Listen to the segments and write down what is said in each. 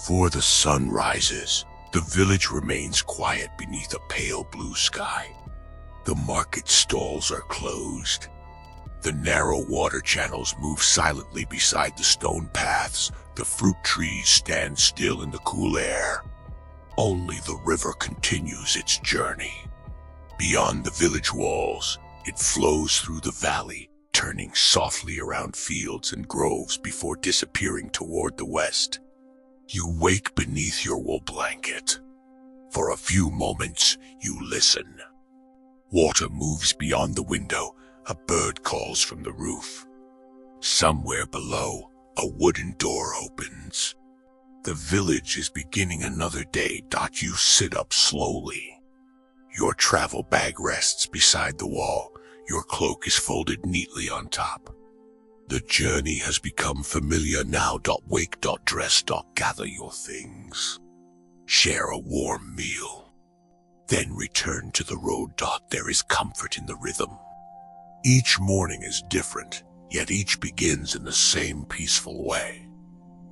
Before the sun rises, the village remains quiet beneath a pale blue sky. The market stalls are closed. The narrow water channels move silently beside the stone paths. The fruit trees stand still in the cool air. Only the river continues its journey. Beyond the village walls, it flows through the valley, turning softly around fields and groves before disappearing toward the west. You wake beneath your wool blanket. For a few moments, you listen. Water moves beyond the window. A bird calls from the roof. Somewhere below, a wooden door opens. The village is beginning another day. You sit up slowly. Your travel bag rests beside the wall. Your cloak is folded neatly on top. The journey has become familiar now. Wake. Dress. Gather your things. Share a warm meal. Then return to the road. There is comfort in the rhythm. Each morning is different, yet each begins in the same peaceful way.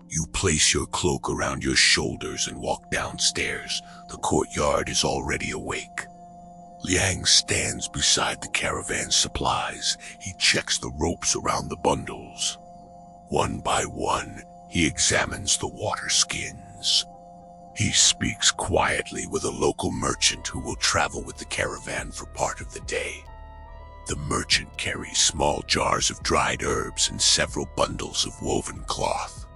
You place your cloak around your shoulders and walk downstairs. The courtyard is already awake. Liang stands beside the caravan supplies. He checks the ropes around the bundles. One by one, he examines the water skins. He speaks quietly with a local merchant who will travel with the caravan for part of the day. The merchant carries small jars of dried herbs and several bundles of woven cloth.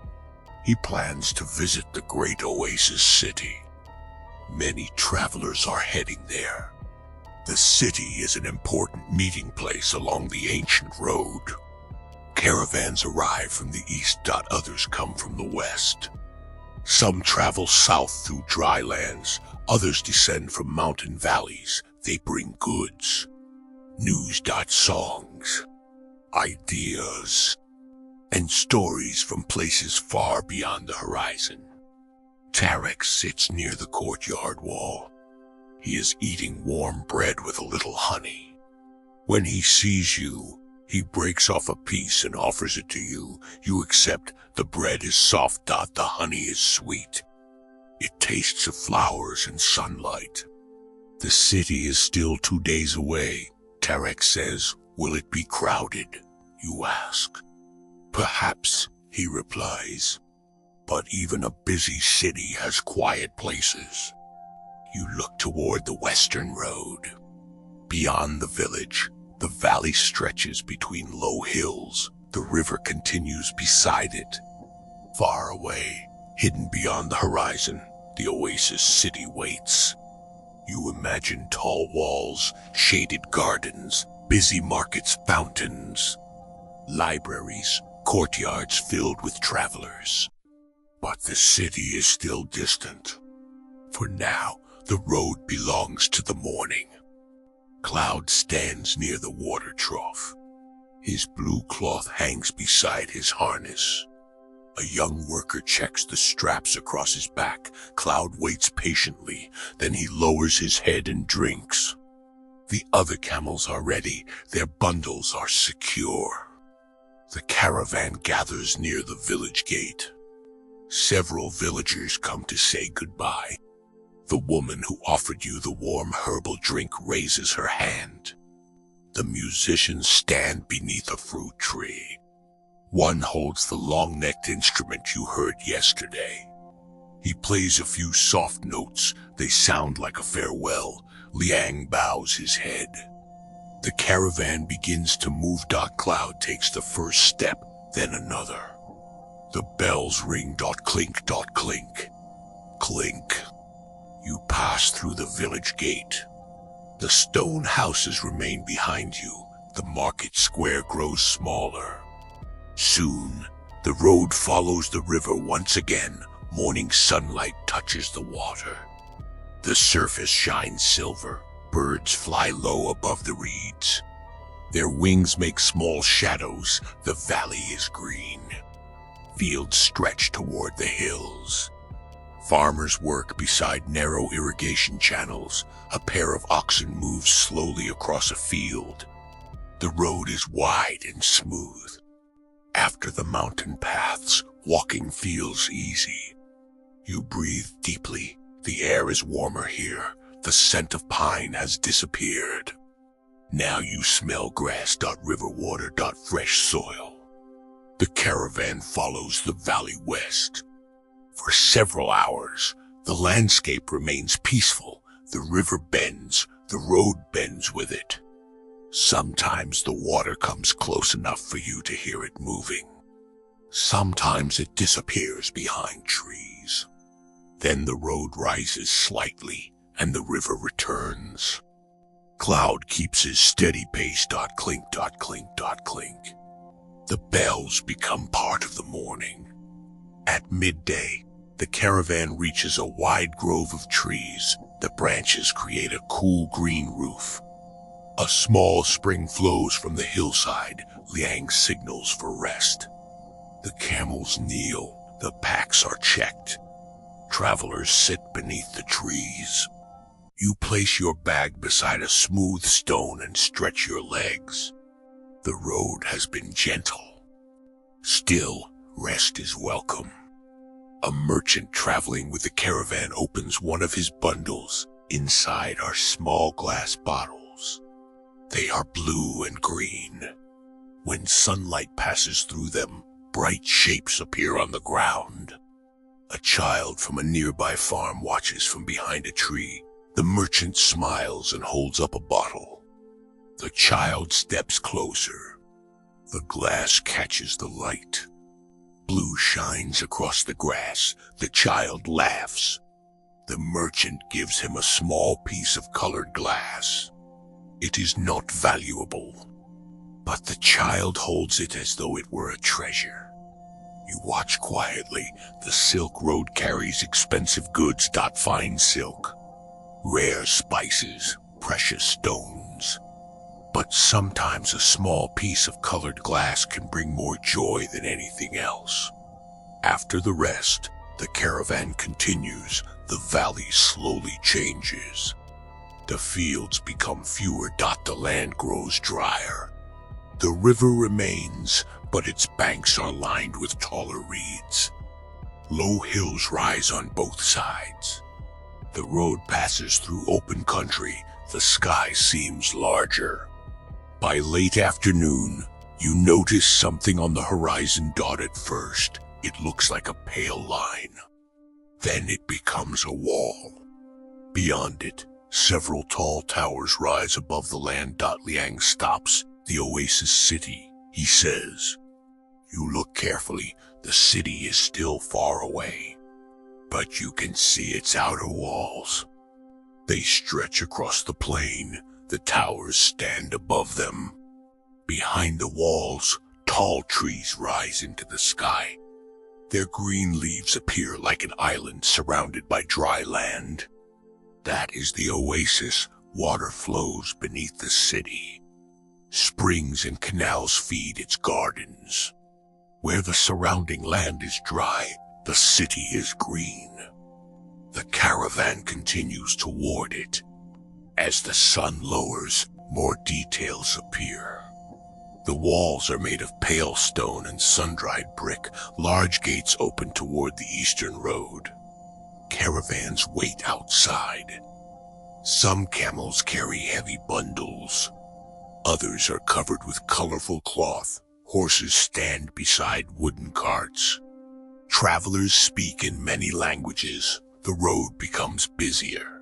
He plans to visit the great oasis city. Many travelers are heading there. The city is an important meeting place along the ancient road. Caravans arrive from the east. Others come from the west. Some travel south through dry lands. Others descend from mountain valleys. They bring goods. News. Songs, ideas, and stories from places far beyond the horizon. Tarek sits near the courtyard wall. He is eating warm bread with a little honey. When he sees you, he breaks off a piece and offers it to you. You accept. The bread is soft. The honey is sweet. It tastes of flowers and sunlight. The city is still 2 days away. Tarek says, "Will it be crowded?" you ask. "Perhaps," he replies. "But even a busy city has quiet places." You look toward the western road. Beyond the village, the valley stretches between low hills. The river continues beside it. Far away, hidden beyond the horizon, the oasis city waits. You imagine tall walls, shaded gardens, busy markets, fountains, libraries, courtyards filled with travelers. But the city is still distant. For now, the road belongs to the morning. Cloud stands near the water trough. His blue cloth hangs beside his harness. A young worker checks the straps across his back. Cloud waits patiently, then he lowers his head and drinks. The other camels are ready. Their bundles are secure. The caravan gathers near the village gate. Several villagers come to say goodbye. The woman who offered you the warm herbal drink raises her hand. The musicians stand beneath a fruit tree. One holds the long-necked instrument you heard yesterday. He plays a few soft notes. They sound like a farewell. Liang bows his head. The caravan begins to move. Cloud takes the first step, then another. The bells ring. Clink. Clink. Clink. You pass through the village gate. The stone houses remain behind you. The market square grows smaller. Soon, the road follows the river once again. Morning sunlight touches the water. The surface shines silver. Birds fly low above the reeds. Their wings make small shadows. The valley is green. Fields stretch toward the hills. Farmers work beside narrow irrigation channels. A pair of oxen moves slowly across a field. The road is wide and smooth. After the mountain paths, walking feels easy. You breathe deeply. The air is warmer here. The scent of pine has disappeared. Now you smell grass, river water, fresh soil. The caravan follows the valley west. For several hours, the landscape remains peaceful. The river bends, the road bends with it. Sometimes the water comes close enough for you to hear it moving. Sometimes it disappears behind trees. Then the road rises slightly, and the river returns. Cloud keeps his steady pace. Clink, clink, clink. The bells become part of the morning. At midday, the caravan reaches a wide grove of trees. The branches create a cool green roof. A small spring flows from the hillside. Liang signals for rest. The camels kneel. The packs are checked. Travelers sit beneath the trees. You place your bag beside a smooth stone and stretch your legs. The road has been gentle. Still, rest is welcome. A merchant traveling with the caravan opens one of his bundles. Inside are small glass bottles. They are blue and green. When sunlight passes through them, bright shapes appear on the ground. A child from a nearby farm watches from behind a tree. The merchant smiles and holds up a bottle. The child steps closer. The glass catches the light. Blue shines across the grass. The child laughs. The merchant gives him a small piece of colored glass. It is not valuable, but the child holds it as though it were a treasure. You watch quietly. The Silk Road carries expensive goods. Fine silk, rare spices, precious stones. But sometimes a small piece of colored glass can bring more joy than anything else. After the rest, the caravan continues. The valley slowly changes. The fields become fewer. The land grows drier. The river remains, but its banks are lined with taller reeds. Low hills rise on both sides. The road passes through open country. The sky seems larger. By late afternoon, you notice something on the horizon. At first, it looks like a pale line. Then it becomes a wall. Beyond it, several tall towers rise above the land. Liang stops. The oasis city, he says. You look carefully. The city is still far away, but you can see its outer walls. They stretch across the plain. The towers stand above them. Behind the walls, tall trees rise into the sky. Their green leaves appear like an island surrounded by dry land. That is the oasis. Water flows beneath the city. Springs and canals feed its gardens. Where the surrounding land is dry, the city is green. The caravan continues toward it. As the sun lowers, more details appear. The walls are made of pale stone and sun-dried brick. Large gates open toward the eastern road. Caravans wait outside. Some camels carry heavy bundles. Others are covered with colorful cloth. Horses stand beside wooden carts. Travelers speak in many languages. The road becomes busier.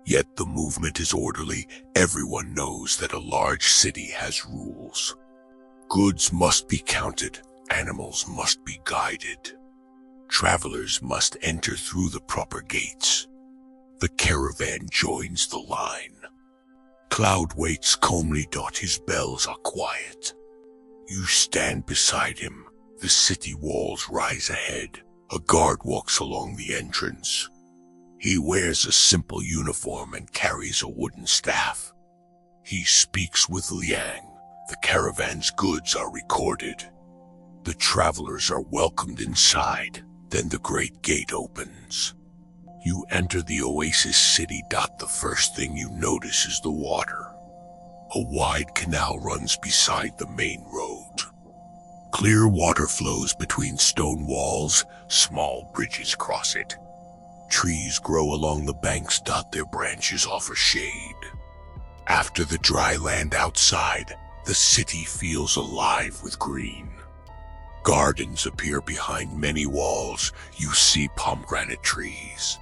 Yet the movement is orderly. Everyone knows that a large city has rules. Goods must be counted. Animals must be guided. Travelers must enter through the proper gates. The caravan joins the line. Cloud waits calmly. His bells are quiet. You stand beside him. The city walls rise ahead. A guard walks along the entrance. He wears a simple uniform and carries a wooden staff. He speaks with Liang. The caravan's goods are recorded. The travelers are welcomed inside. Then the great gate opens. You enter the oasis city. The first thing you notice is the water. A wide canal runs beside the main road. Clear water flows between stone walls. Small bridges cross it. Trees grow along the banks. Their branches offer shade. After the dry land outside, the city feels alive with green. Gardens appear behind many walls. You see pomegranate trees,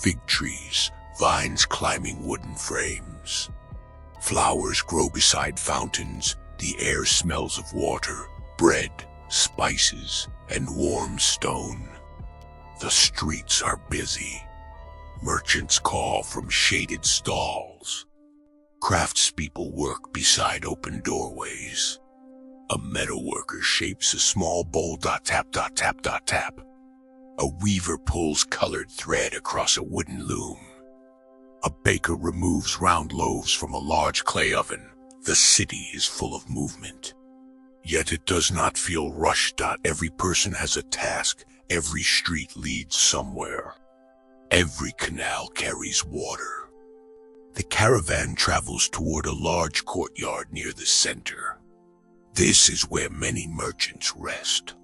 fig trees, vines climbing wooden frames. Flowers grow beside fountains. The air smells of water, bread, spices, and warm stone. The streets are busy. Merchants call from shaded stalls. Craftspeople work beside open doorways. A metalworker shapes a small bowl. Tap, tap, tap. A weaver pulls colored thread across a wooden loom. A baker removes round loaves from a large clay oven. The city is full of movement. Yet it does not feel rushed. Every person has a task. Every street leads somewhere. Every canal carries water. The caravan travels toward a large courtyard near the center. This is where many merchants rest.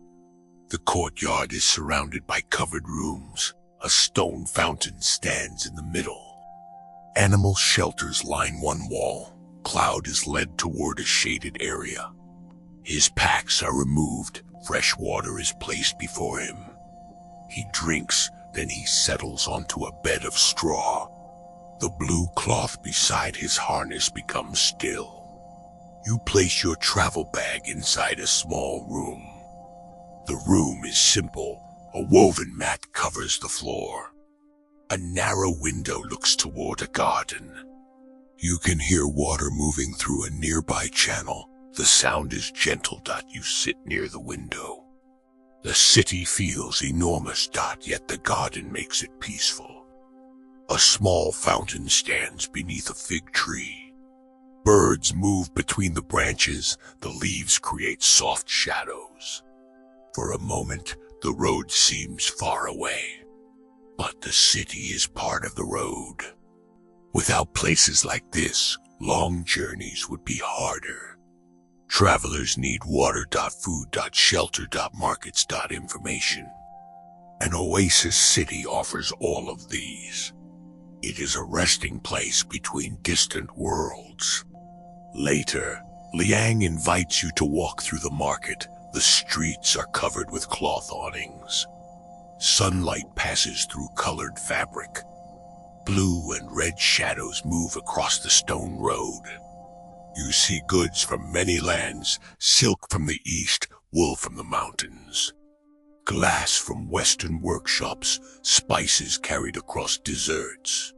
The courtyard is surrounded by covered rooms. A stone fountain stands in the middle. Animal shelters line one wall. Cloud is led toward a shaded area. His packs are removed. Fresh water is placed before him. He drinks, then he settles onto a bed of straw. The blue cloth beside his harness becomes still. You place your travel bag inside a small room. The room is simple. A woven mat covers the floor. A narrow window looks toward a garden. You can hear water moving through a nearby channel. The sound is gentle. You sit near the window. The city feels enormous. Yet the garden makes it peaceful. A small fountain stands beneath a fig tree. Birds move between the branches. The leaves create soft shadows. For a moment, the road seems far away. But the city is part of the road. Without places like this, long journeys would be harder. Travelers need water, food, shelter, markets, information. An oasis city offers all of these. It is a resting place between distant worlds. Later, Liang invites you to walk through the market. The streets are covered with cloth awnings. Sunlight passes through colored fabric. Blue and red shadows move across the stone road. You see goods from many lands, silk from the east, wool from the mountains. Glass from western workshops, spices carried across deserts.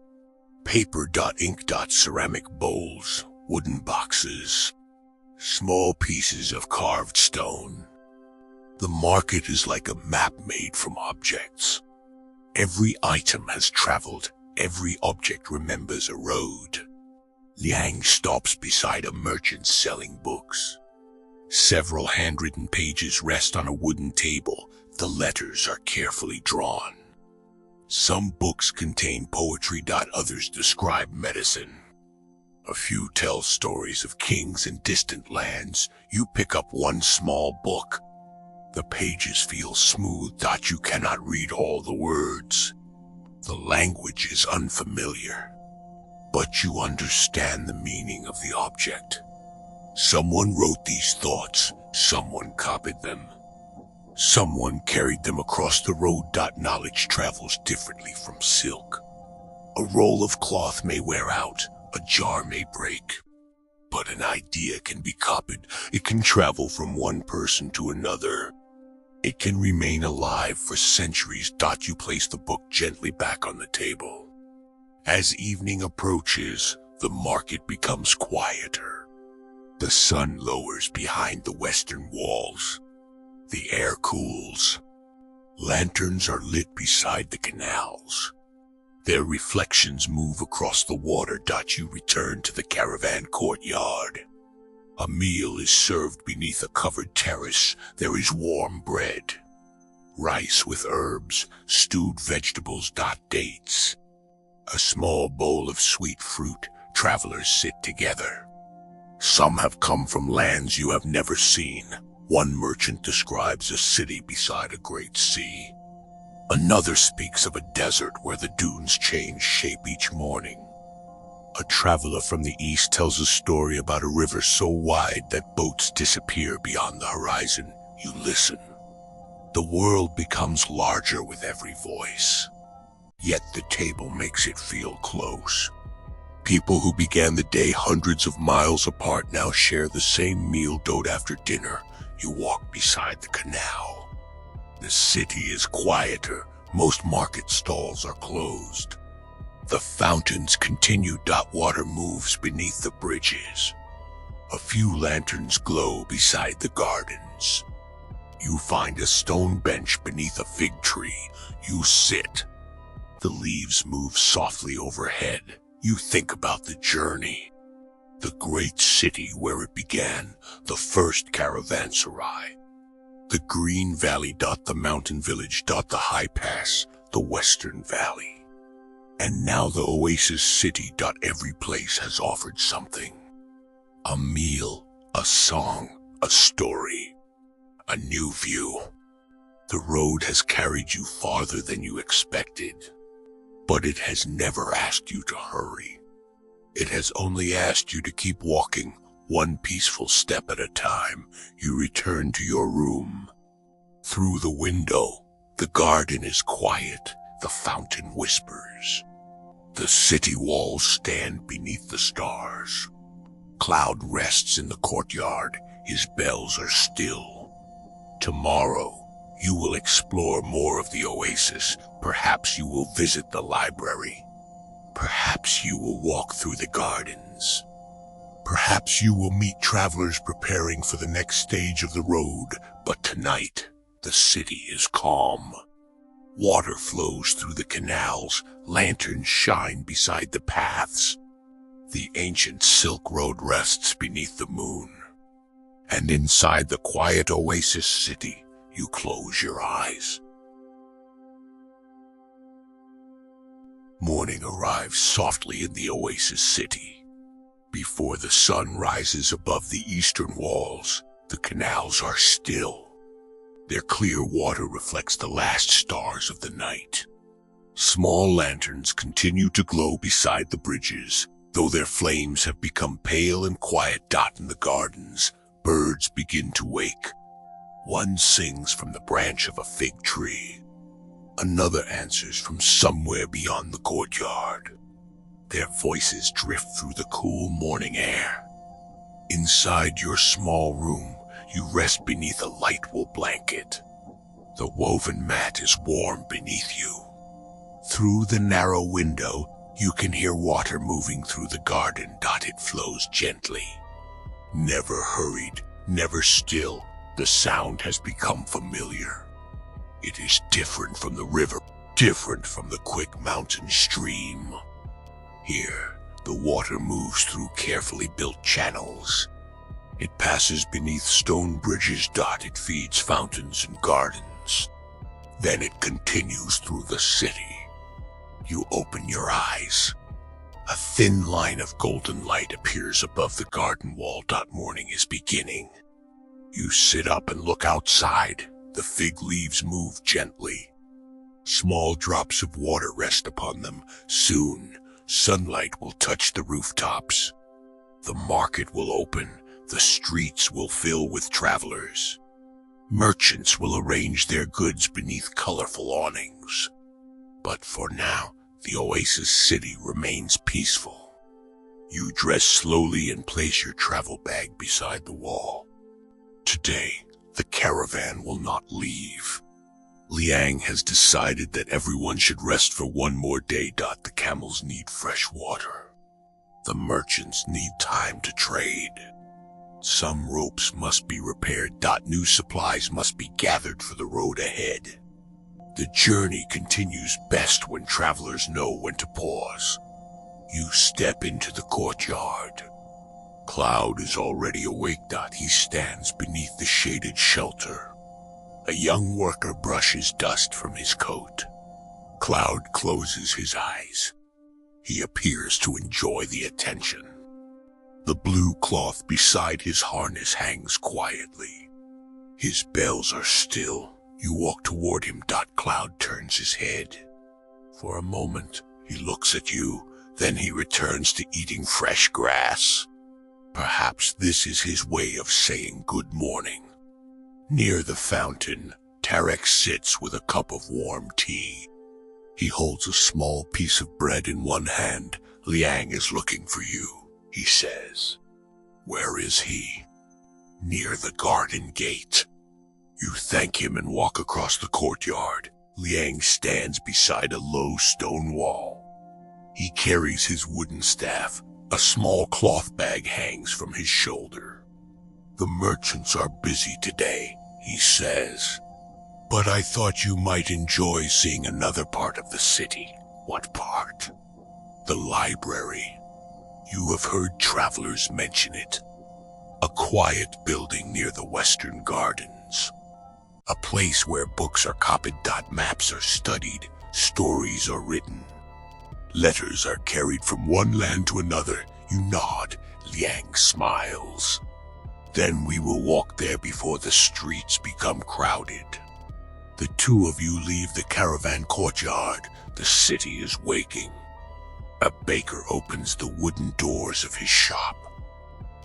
Paper, ink, ceramic bowls, wooden boxes, small pieces of carved stone. The market is like a map made from objects. Every item has traveled. Every object remembers a road. Liang stops beside a merchant selling books. Several handwritten pages rest on a wooden table. The letters are carefully drawn. Some books contain poetry. Others describe medicine. A few tell stories of kings in distant lands. You pick up one small book. The pages feel smooth. You cannot read all the words. The language is unfamiliar, but you understand the meaning of the object. Someone wrote these thoughts. Someone copied them. Someone carried them across the road. Knowledge travels differently from silk. A roll of cloth may wear out. A jar may break. But an idea can be copied. It can travel from one person to another. It can remain alive for centuries. You place the book gently back on the table. As evening approaches, the market becomes quieter. The sun lowers behind the western walls. The air cools. Lanterns are lit beside the canals. Their reflections move across the water. You return to the caravan courtyard. A meal is served beneath a covered terrace. There is warm bread, rice with herbs, stewed vegetables, dates. A small bowl of sweet fruit. Travelers sit together. Some have come from lands you have never seen. One merchant describes a city beside a great sea. Another speaks of a desert where the dunes change shape each morning. A traveler from the east tells a story about a river so wide that boats disappear beyond the horizon. You listen. The world becomes larger with every voice. Yet the table makes it feel close. People who began the day hundreds of miles apart now share the same meal doughed after dinner. You walk beside the canal. The city is quieter. Most market stalls are closed. The fountains continue. Water moves beneath the bridges. A few lanterns glow beside the gardens. You find a stone bench beneath a fig tree. You sit. The leaves move softly overhead. You think about the journey. The great city where it began, the first caravanserai. The green valley. The mountain village. The high pass, the western valley. And now the oasis city. Every place has offered something. A meal, a song, a story, a new view. The road has carried you farther than you expected, but it has never asked you to hurry. It has only asked you to keep walking, one peaceful step at a time. You return to your room. Through the window, the garden is quiet, the fountain whispers. The city walls stand beneath the stars. Cloud rests in the courtyard, his bells are still. Tomorrow, you will explore more of the oasis. Perhaps you will visit the library. Perhaps you will walk through the gardens. Perhaps you will meet travelers preparing for the next stage of the road. But tonight, the city is calm. Water flows through the canals, lanterns shine beside the paths. The ancient Silk Road rests beneath the moon. And inside the quiet oasis city, you close your eyes. Morning arrives softly in the oasis city. Before the sun rises above the eastern walls, the canals are still. Their clear water reflects the last stars of the night. Small lanterns continue to glow beside the bridges, though their flames have become pale and quiet. In the gardens, birds begin to wake. One sings from the branch of a fig tree. Another answers from somewhere beyond the courtyard. Their voices drift through the cool morning air. Inside your small room, you rest beneath a light wool blanket. The woven mat is warm beneath you. Through the narrow window, you can hear water moving through the garden. It flows gently. Never hurried, never still, the sound has become familiar. It is different from the river, different from the quick mountain stream. Here, the water moves through carefully built channels. It passes beneath stone bridges. It feeds fountains and gardens. Then it continues through the city. You open your eyes. A thin line of golden light appears above the garden wall. Morning is beginning. You sit up and look outside. The fig leaves move gently. Small drops of water rest upon them. Soon, sunlight will touch the rooftops. The market will open. The streets will fill with travelers. Merchants will arrange their goods beneath colorful awnings. But for now, the oasis city remains peaceful. You dress slowly and place your travel bag beside the wall. Today, the caravan will not leave. Liang has decided that everyone should rest for one more day. The camels need fresh water. The merchants need time to trade. Some ropes must be repaired. New supplies must be gathered for the road ahead. The journey continues best when travelers know when to pause. You step into the courtyard. Cloud is already awake. He stands beneath the shaded shelter. A young worker brushes dust from his coat. Cloud closes his eyes. He appears to enjoy the attention. The blue cloth beside his harness hangs quietly. His bells are still. You walk toward him. Cloud turns his head. For a moment, he looks at you, then he returns to eating fresh grass. Perhaps this is his way of saying good morning. Near the fountain, Tarek sits with a cup of warm tea. He holds a small piece of bread in one hand. Liang is looking for you, he says. Where is he? Near the garden gate. You thank him and walk across the courtyard. Liang stands beside a low stone wall. He carries his wooden staff. A small cloth bag hangs from his shoulder. The merchants are busy today, he says. But I thought you might enjoy seeing another part of the city. What part? The library. You have heard travelers mention it. A quiet building near the Western Gardens. A place where books are copied. Maps are studied. Stories are written. Letters are carried from one land to another. You nod. Liang smiles. Then we will walk there before the streets become crowded. The two of you leave the caravan courtyard. The city is waking. A baker opens the wooden doors of his shop.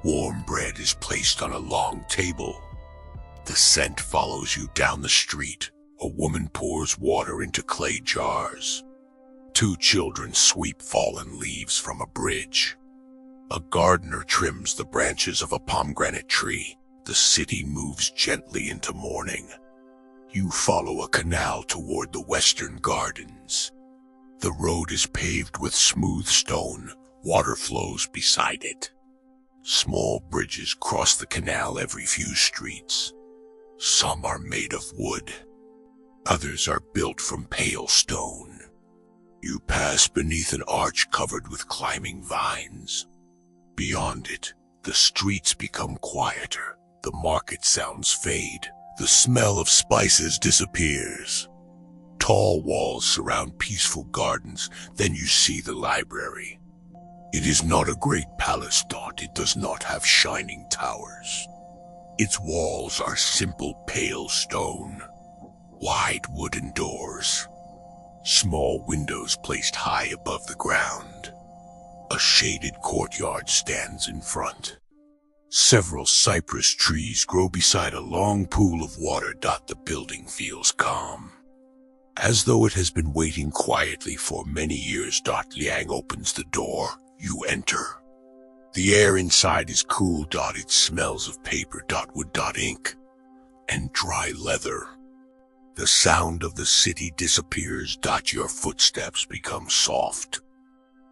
Warm bread is placed on a long table. The scent follows you down the street. A woman pours water into clay jars. Two children sweep fallen leaves from a bridge. A gardener trims the branches of a pomegranate tree. The city moves gently into morning. You follow a canal toward the Western Gardens. The road is paved with smooth stone. Water flows beside it. Small bridges cross the canal every few streets. Some are made of wood. Others are built from pale stone. You pass beneath an arch covered with climbing vines. Beyond it, the streets become quieter. The market sounds fade. The smell of spices disappears. Tall walls surround peaceful gardens. Then you see the library. It is not a great palace. It does not have shining towers. Its walls are simple pale stone. Wide wooden doors. Small windows placed high above the ground. A shaded courtyard stands in front. Several cypress trees grow beside a long pool of water. The building feels calm, as though it has been waiting quietly for many years. Liang opens the door. You enter. The air inside is cool. It smells of paper, wood, ink, and dry leather. The sound of the city disappears. Your footsteps become soft.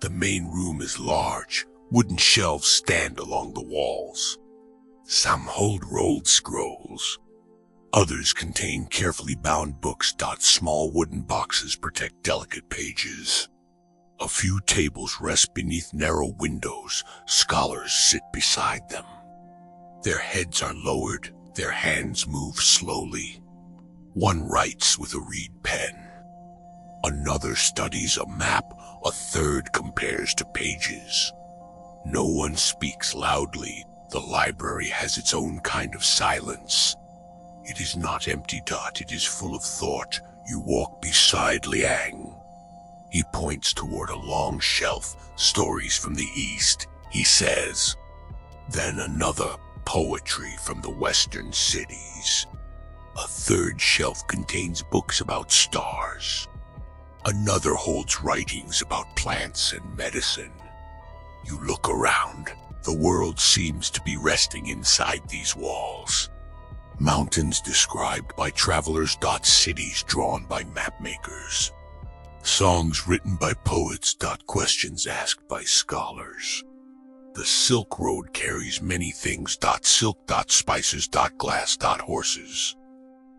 The main room is large. Wooden shelves stand along the walls. Some hold rolled scrolls. Others contain carefully bound books. Small wooden boxes protect delicate pages. A few tables rest beneath narrow windows. Scholars sit beside them. Their heads are lowered. Their hands move slowly. One writes with a reed pen. Another studies a map. A third compares to pages. No one speaks loudly. The library has its own kind of silence. It is not empty. It is full of thought. You walk beside Liang. He points toward a long shelf. Stories from the East, he says. Then another, poetry from the Western cities. A third shelf contains books about stars. Another holds writings about plants and medicine. You look around. The world seems to be resting inside these walls. Mountains described by travelers. Cities drawn by mapmakers. Songs written by poets. Questions asked by scholars. The Silk Road carries many things. Silk. Spices. Glass. Horses.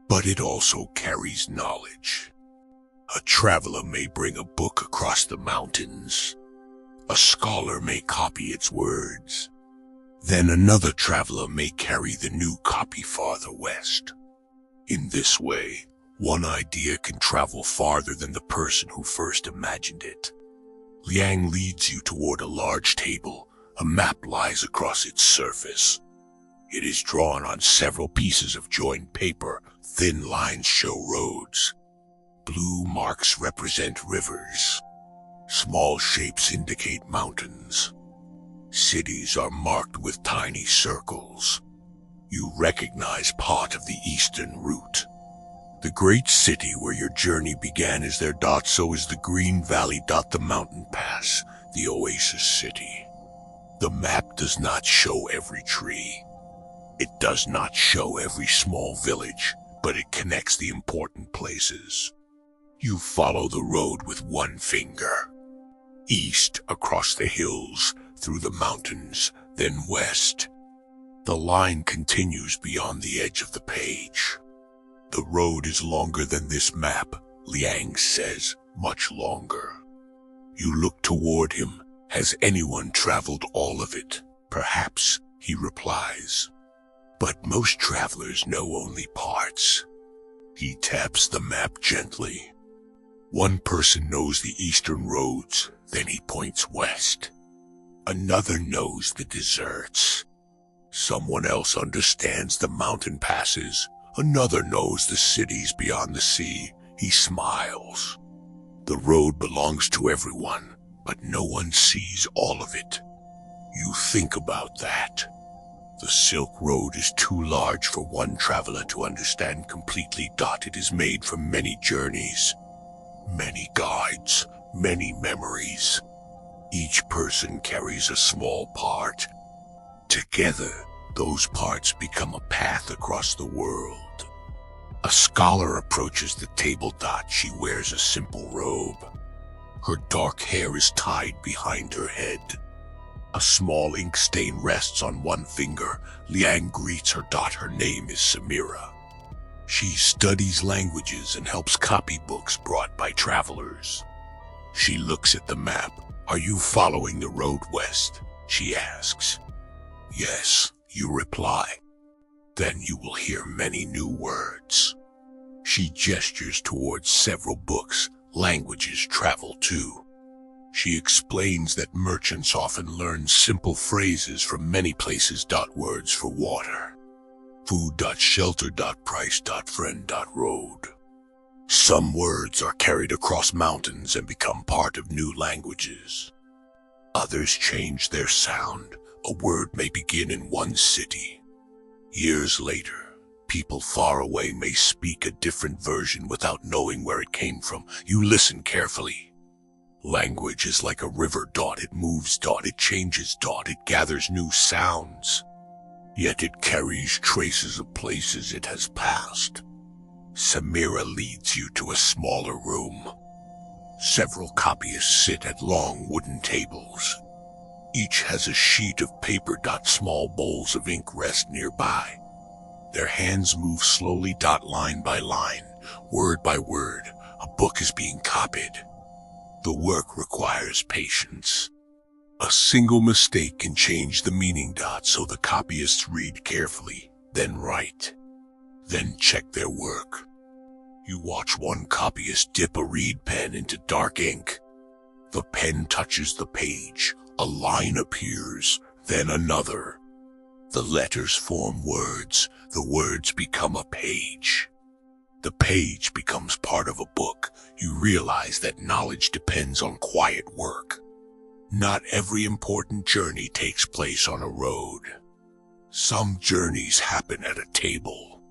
But it also carries knowledge. A traveler may bring a book across the mountains. A scholar may copy its words. Then another traveler may carry the new copy farther west. In this way, one idea can travel farther than the person who first imagined it. Liang leads you toward a large table. A map lies across its surface. It is drawn on several pieces of joined paper. Thin lines show roads. Blue marks represent rivers. Small shapes indicate mountains. Cities are marked with tiny circles. You recognize part of the eastern route. The great city where your journey began is their dot, so is the green valley dot, the mountain pass, the oasis city. The map does not show every tree. It does not show every small village, but it connects the important places. You follow the road with one finger. East across the hills, through the mountains, then west. The line continues beyond the edge of the page. The road is longer than this map, Liang says, much longer. You look toward him. Has anyone traveled all of it? Perhaps, he replies. But most travelers know only parts. He taps the map gently. One person knows the eastern roads, then he points west. Another knows the deserts. Someone else understands the mountain passes. Another knows the cities beyond the sea. He smiles. The road belongs to everyone, but no one sees all of it. You think about that. The Silk Road is too large for one traveler to understand completely. It is made from many journeys, many guides, many memories. Each person carries a small part. Together, those parts become a path across the world. A scholar approaches the table. She wears a simple robe. Her dark hair is tied behind her head. A small ink stain rests on one finger. Liang greets her. Her name is Samira. She studies languages and helps copy books brought by travelers. She looks at the map. Are you following the road west? She asks. Yes, you reply. Then you will hear many new words. She gestures towards several books. Languages travel too. She explains that merchants often learn simple phrases from many places. Words for water, food, shelter, price, friend, road. Some words are carried across mountains and become part of new languages. Others change their sound. A word may begin in one city. Years later, people far away may speak a different version without knowing where it came from. You listen carefully. Language is like a river. It moves. It changes. It gathers new sounds. Yet it carries traces of places it has passed. Samira leads you to a smaller room. Several copyists sit at long wooden tables. Each has a sheet of paper. Small bowls of ink rest nearby. Their hands move slowly. Line by line, word by word, a book is being copied. The work requires patience. A single mistake can change the meaning. So the copyists read carefully, then write, then check their work. You watch one copyist dip a reed pen into dark ink. The pen touches the page. A line appears, then another. The letters form words. The words become a page. The page becomes part of a book. You realize that knowledge depends on quiet work. Not every important journey takes place on a road. Some journeys happen at a table.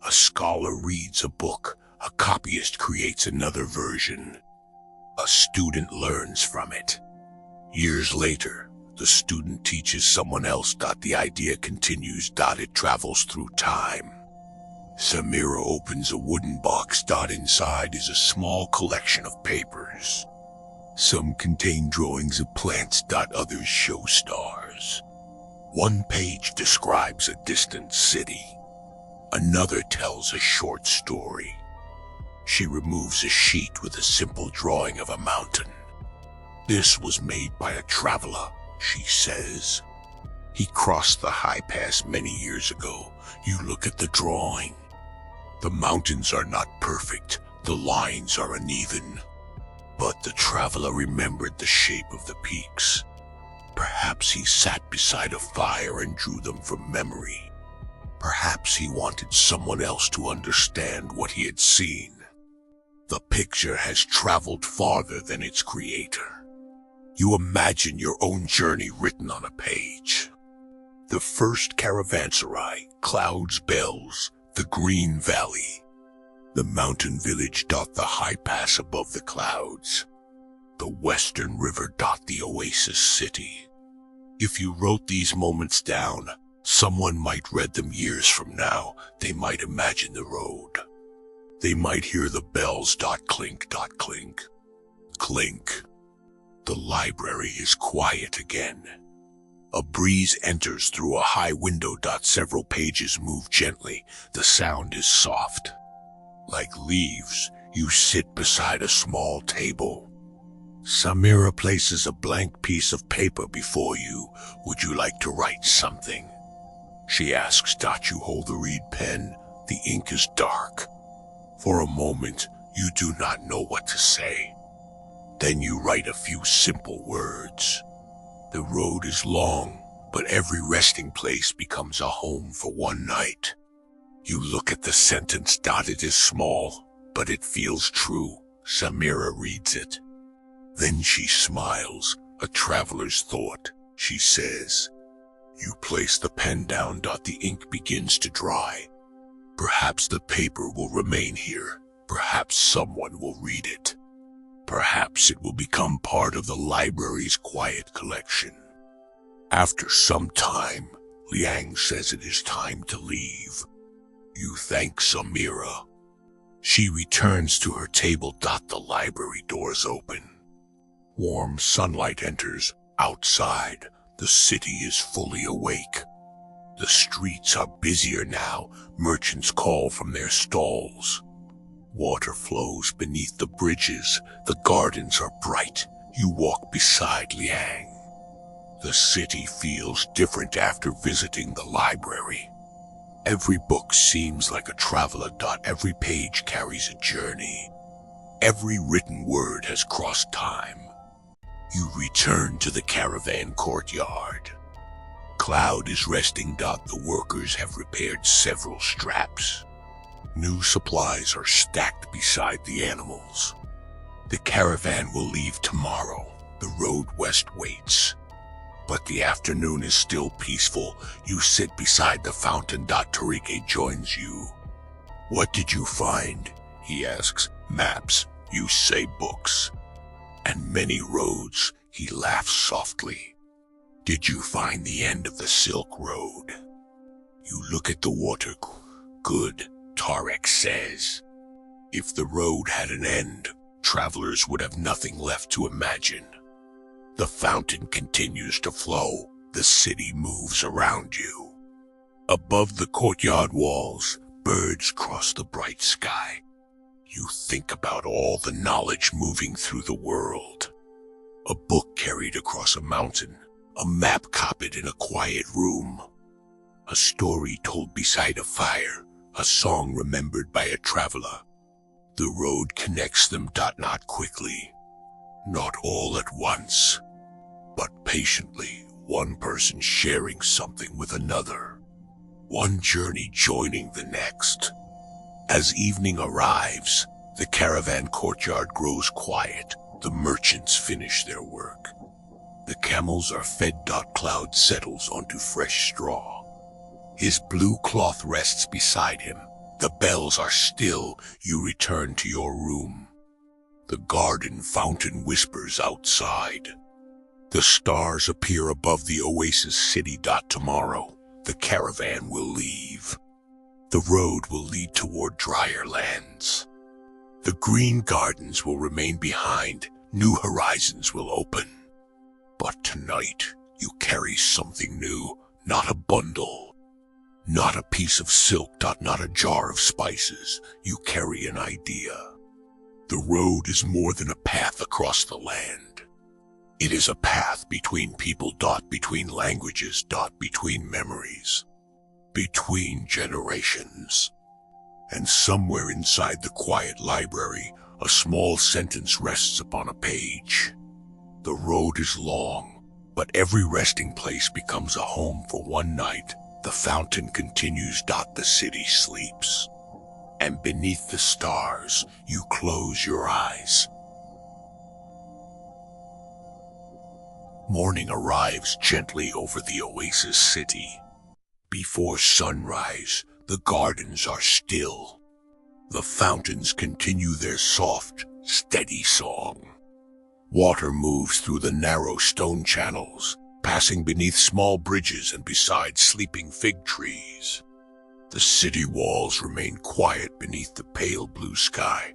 A scholar reads a book. A copyist creates another version. A student learns from it. Years later, the student teaches someone else. The idea continues. It travels through time. Samira opens a wooden box. Inside is a small collection of papers. Some contain drawings of plants. Others show stars. One page describes a distant city. Another tells a short story. She removes a sheet with a simple drawing of a mountain. This was made by a traveler, she says. He crossed the high pass many years ago. You look at the drawing. The mountains are not perfect. The lines are uneven. But the traveler remembered the shape of the peaks. Perhaps he sat beside a fire and drew them from memory. Perhaps he wanted someone else to understand what he had seen. The picture has traveled farther than its creator. You imagine your own journey written on a page. The first caravanserai, clouds, bells, the green valley. The mountain village dot the high pass above the clouds. The western river dot the oasis city. If you wrote these moments down, someone might read them years from now. They might imagine the road. They might hear the bells dot clink dot clink. Clink. The library is quiet again. A breeze enters through a high window dot several pages move gently. The sound is soft. Like leaves, you sit beside a small table. Samira places a blank piece of paper before you. Would you like to write something? She asks. You hold the reed pen. The ink is dark. For a moment, you do not know what to say. Then you write a few simple words. The road is long, but every resting place becomes a home for one night. You look at the sentence. It is small, but it feels true. Samira reads it. Then she smiles, a traveler's thought. She says, you place the pen down. The ink begins to dry. Perhaps the paper will remain here. Perhaps someone will read it. Perhaps it will become part of the library's quiet collection. After some time, Liang says it is time to leave. You thank Samira. She returns to her table. The library doors open. Warm sunlight enters. Outside, the city is fully awake. The streets are busier now. Merchants call from their stalls. Water flows beneath the bridges. The gardens are bright. You walk beside Liang. The city feels different after visiting the library. Every book seems like a traveler. Every page carries a journey. Every written word has crossed time. You return to the caravan courtyard. Cloud is resting. The workers have repaired several straps. New supplies are stacked beside the animals. The caravan will leave tomorrow. The road west waits. But the afternoon is still peaceful. You sit beside the fountain. Tarike joins you. What did you find? He asks. Maps. You say books. And many roads. He laughs softly. Did you find the end of the Silk Road? You look at the water. Good, Tarek says. If the road had an end, travelers would have nothing left to imagine. The fountain continues to flow. The city moves around you. Above the courtyard walls, birds cross the bright sky. You think about all the knowledge moving through the world. A book carried across a mountain. A map copied in a quiet room. A story told beside a fire. A song remembered by a traveler. The road connects them. Not quickly. Not all at once. But patiently, one person sharing something with another. One journey joining the next. As evening arrives, the caravan courtyard grows quiet. The merchants finish their work. The camels are fed. Cloud settles onto fresh straw. His blue cloth rests beside him. The bells are still. You return to your room. The garden fountain whispers outside. The stars appear above the oasis city. Tomorrow, the caravan will leave. The road will lead toward drier lands. The green gardens will remain behind. New horizons will open. But tonight, you carry something new. Not a bundle. Not a piece of silk. Not a jar of spices. You carry an idea. The road is more than a path across the land. It is a path between people. Between languages. Between memories. Between generations. And somewhere inside the quiet library, a small sentence rests upon a page. The road is long, but every resting place becomes a home for one night. The fountain continues. The city sleeps. And beneath the stars, you close your eyes. Morning arrives gently over the oasis city. Before sunrise, the gardens are still. The fountains continue their soft, steady song. Water moves through the narrow stone channels, passing beneath small bridges and beside sleeping fig trees. The city walls remain quiet beneath the pale blue sky.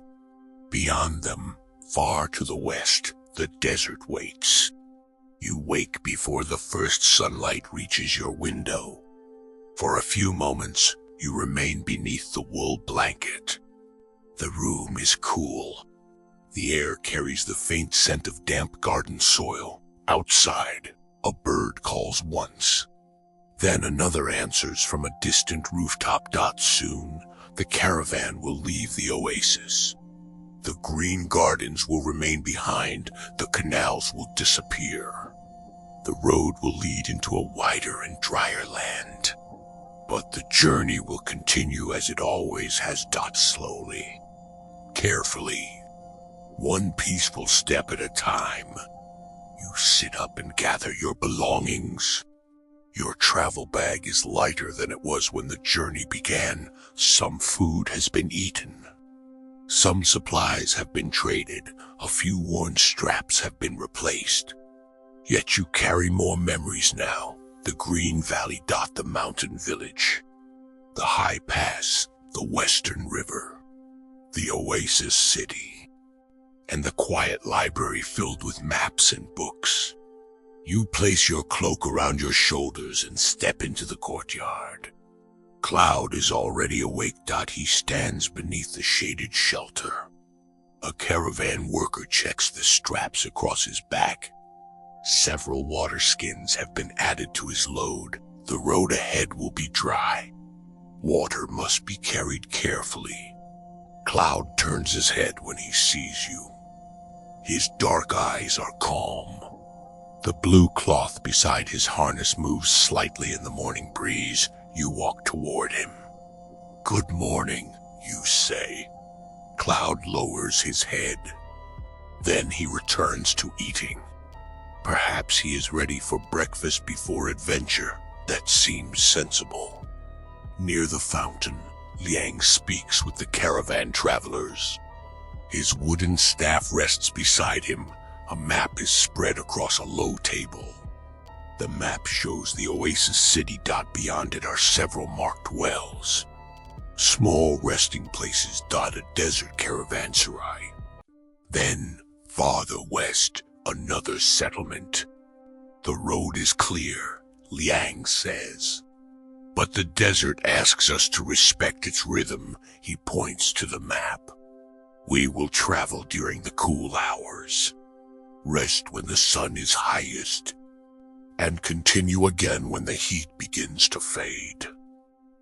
Beyond them, far to the west, the desert wakes. You wake before the first sunlight reaches your window. For a few moments, you remain beneath the wool blanket. The room is cool. The air carries the faint scent of damp garden soil. Outside, a bird calls once. Then another answers from a distant rooftop. Soon, the caravan will leave the oasis. The green gardens will remain behind. The canals will disappear. The road will lead into a wider and drier land. But the journey will continue as it always has. Slowly, carefully, one peaceful step at a time. You sit up and gather your belongings. Your travel bag is lighter than it was when the journey began. Some food has been eaten. Some supplies have been traded. A few worn straps have been replaced. Yet you carry more memories now. The green valley. The mountain village. The high pass. The western river. The oasis city. And the quiet library filled with maps and books. You place your cloak around your shoulders and step into the courtyard. Cloud is already awake. He stands beneath the shaded shelter. A caravan worker checks the straps across his back. Several water skins have been added to his load. The road ahead will be dry. Water must be carried carefully. Cloud turns his head when he sees you. His dark eyes are calm. The blue cloth beside his harness moves slightly in the morning breeze. You walk toward him. "Good morning," you say. Cloud lowers his head. Then he returns to eating. Perhaps he is ready for breakfast before adventure. That seems sensible. Near the fountain, Liang speaks with the caravan travelers. His wooden staff rests beside him. A map is spread across a low table. The map shows the oasis city. Beyond it are several marked wells. Small resting places dot a desert caravanserai. Then, farther west, another settlement. The road is clear, Liang says. But the desert asks us to respect its rhythm. He points to the map. We will travel during the cool hours, rest when the sun is highest, and continue again when the heat begins to fade.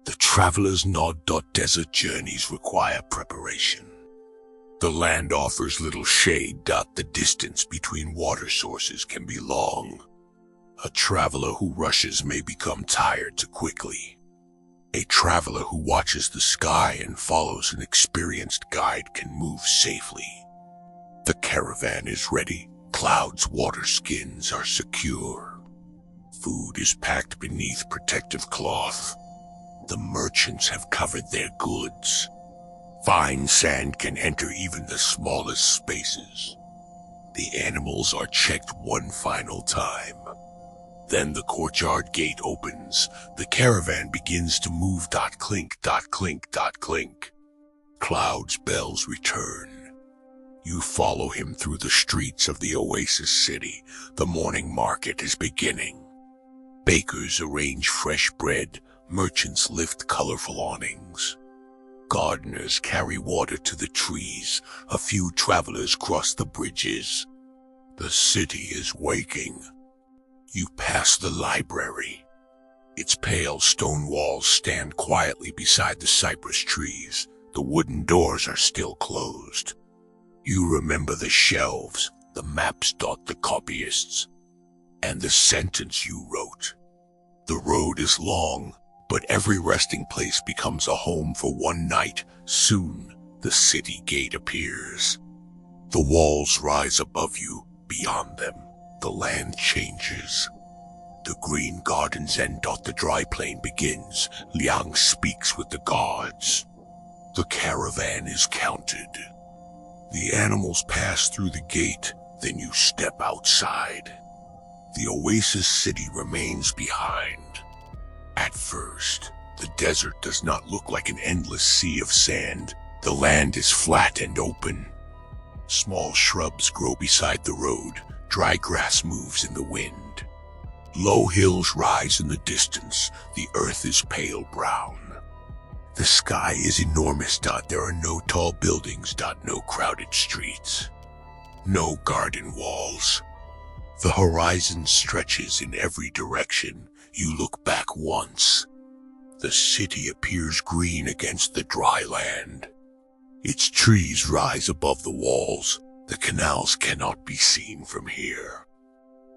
The travelers nod. Desert journeys require preparation. The land offers little shade. The distance between water sources can be long. A traveler who rushes may become tired too quickly. A traveler who watches the sky and follows an experienced guide can move safely. The caravan is ready. Cloud's water skins are secure. Food is packed beneath protective cloth. The merchants have covered their goods. Fine sand can enter even the smallest spaces. The animals are checked one final time. Then the courtyard gate opens. The caravan begins to move. Clink, clink, clink. Cloud's bells return. You follow him through the streets of the oasis city. The morning market is beginning. Bakers arrange fresh bread. Merchants lift colorful awnings. Gardeners carry water to the trees. A few travelers cross the bridges. The city is waking. You pass the library. Its pale stone walls stand quietly beside the cypress trees. The wooden doors are still closed. You remember the shelves, the maps. The copyists, and the sentence you wrote. The road is long. But every resting place becomes a home for one night. Soon, the city gate appears. The walls rise above you. Beyond them, the land changes. The green gardens end. The dry plain begins. Liang speaks with the guards. The caravan is counted. The animals pass through the gate, then you step outside. The oasis city remains behind. At first, the desert does not look like an endless sea of sand. The land is flat and open. Small shrubs grow beside the road. Dry grass moves in the wind. Low hills rise in the distance. The earth is pale brown. The sky is enormous. There are no tall buildings. No crowded streets. No garden walls. The horizon stretches in every direction. You look back once. The city appears green against the dry land. Its trees rise above the walls. The canals cannot be seen from here.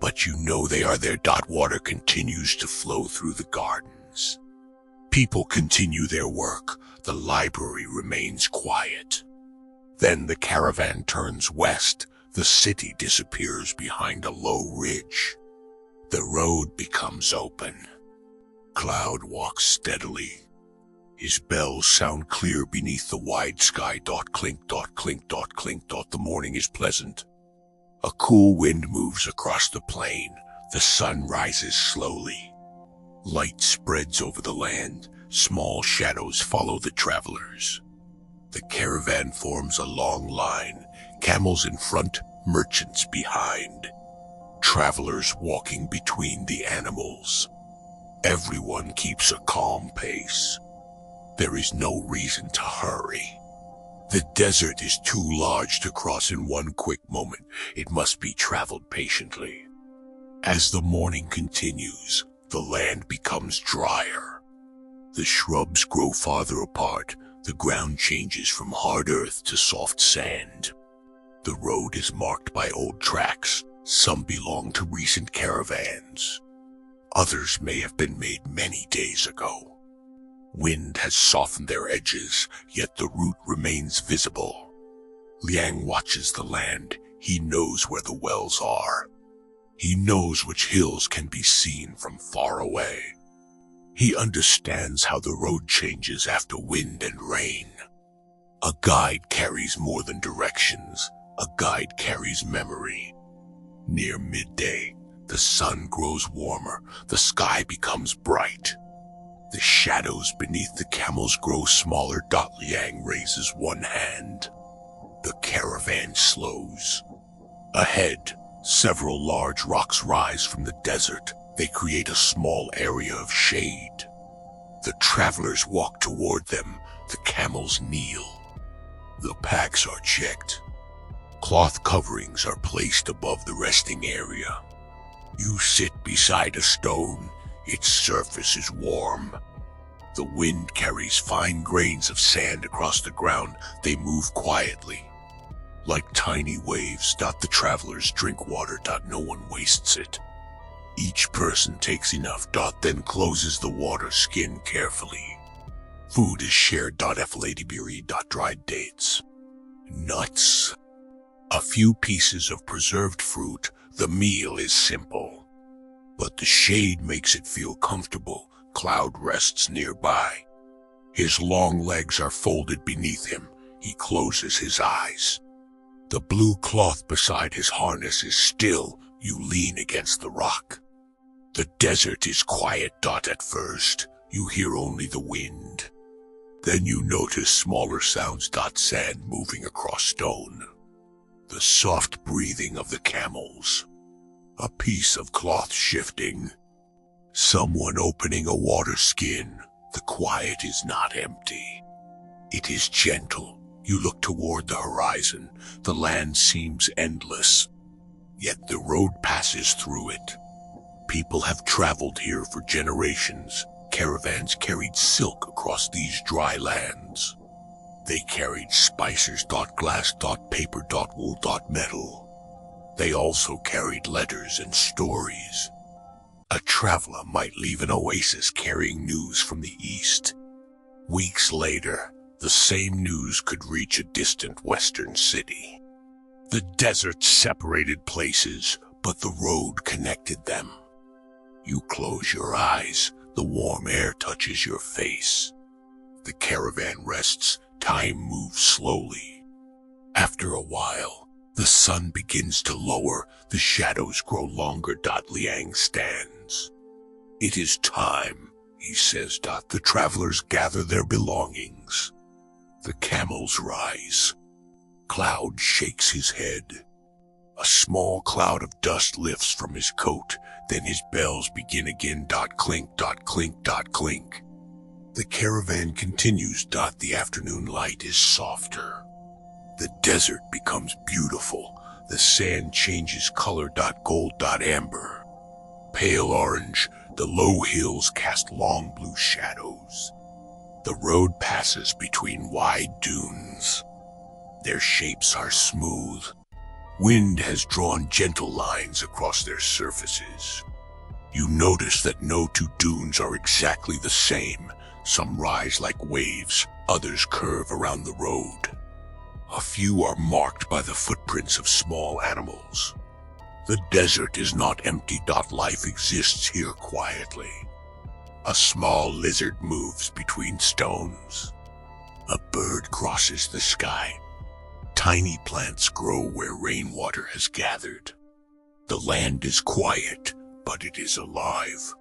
But you know they are there. Water continues to flow through the gardens. People continue their work. The library remains quiet. Then the caravan turns west. The city disappears behind a low ridge. The road becomes open. Cloud walks steadily. His bells sound clear beneath the wide sky. Clink, clink, clink. The morning is pleasant. A cool wind moves across the plain. The sun rises slowly. Light spreads over the land. Small shadows follow the travelers. The caravan forms a long line. Camels in front, merchants behind. Travelers walking between the animals. Everyone keeps a calm pace. There is no reason to hurry. The desert is too large to cross in one quick moment. It must be traveled patiently. As the morning continues, the land becomes drier. The shrubs grow farther apart. The ground changes from hard earth to soft sand. The road is marked by old tracks. Some belong to recent caravans. Others may have been made many days ago. Wind has softened their edges, yet the route remains visible. Liang watches the land. He knows where the wells are. He knows which hills can be seen from far away. He understands how the road changes after wind and rain. A guide carries more than directions. A guide carries memory. Near midday, the sun grows warmer. The sky becomes bright. The shadows beneath the camels grow smaller. Liang raises one hand. The caravan slows. Ahead, several large rocks rise from the desert. They create a small area of shade. The travelers walk toward them. The camels kneel. The packs are checked. Cloth coverings are placed above the resting area. You sit beside a stone. Its surface is warm. The wind carries fine grains of sand across the ground. They move quietly. Like tiny waves. The travelers drink water. No one wastes it. Each person takes enough. Then closes the water skin carefully. Food is shared. Efladibiri. Dried dates. Nuts. A few pieces of preserved fruit. The meal is simple. But the shade makes it feel comfortable. Cloud rests nearby. His long legs are folded beneath him. He closes his eyes. The blue cloth beside his harness is still. You lean against the rock. The desert is quiet. At first, you hear only the wind. Then you notice smaller sounds. Sand moving across stone. The soft breathing of the camels. A piece of cloth shifting. Someone opening a water skin. The quiet is not empty. It is gentle. You look toward the horizon. The land seems endless. Yet the road passes through it. People have traveled here for generations. Caravans carried silk across these dry lands. They carried spices. Glass. Paper. Wool. Metal. They also carried letters and stories. A traveler might leave an oasis carrying news from the east. Weeks later, the same news could reach a distant western city. The desert separated places, but the road connected them. You close your eyes, the warm air touches your face. The caravan rests, time moves slowly. After a while, the sun begins to lower, the shadows grow longer. Liang stands. It is time, he says. The travelers gather their belongings. The camels rise. Cloud shakes his head. A small cloud of dust lifts from his coat, then his bells begin again. Clink, clink, clink. The caravan continues. The afternoon light is softer. The desert becomes beautiful. The sand changes color. Gold, amber. Pale orange, the low hills cast long blue shadows. The road passes between wide dunes. Their shapes are smooth. Wind has drawn gentle lines across their surfaces. You notice that no two dunes are exactly the same. Some rise like waves, others curve around the road. A few are marked by the footprints of small animals. The desert is not empty. Life exists here quietly. A small lizard moves between stones. A bird crosses the sky. Tiny plants grow where rainwater has gathered. The land is quiet, but it is alive.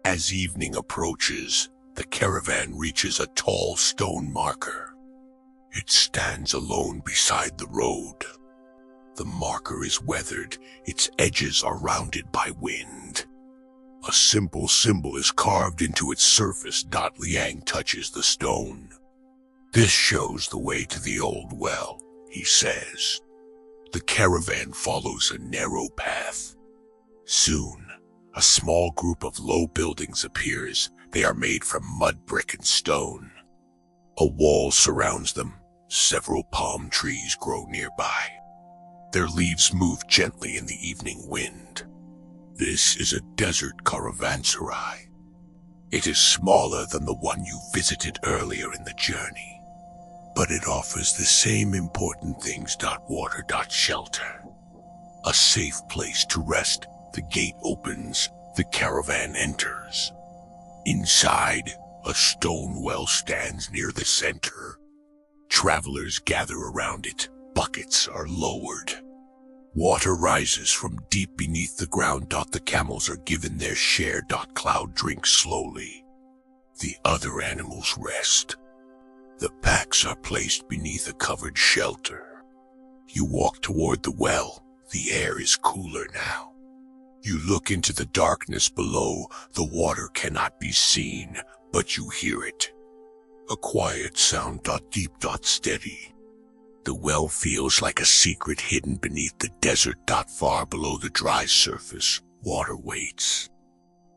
As evening approaches, the caravan reaches a tall stone marker. It stands alone beside the road. The marker is weathered, its edges are rounded by wind. A simple symbol is carved into its surface. Liang touches the stone. This shows the way to the old well, he says. The caravan follows a narrow path. Soon, a small group of low buildings appears. They are made from mud, brick, and stone. A wall surrounds them. Several palm trees grow nearby. Their leaves move gently in the evening wind. This is a desert caravanserai. It is smaller than the one you visited earlier in the journey, but it offers the same important things. Water, shelter. A safe place to rest. The gate opens. The caravan enters. Inside, a stone well stands near the center. Travelers gather around it. Buckets are lowered. Water rises from deep beneath the ground. The camels are given their share. Cloud drinks slowly. The other animals rest. The packs are placed beneath a covered shelter. You walk toward the well. The air is cooler now. You look into the darkness below. The water cannot be seen, but you hear it. A quiet sound. Deep, steady. The well feels like a secret hidden beneath the desert. Far below the dry surface, water waits.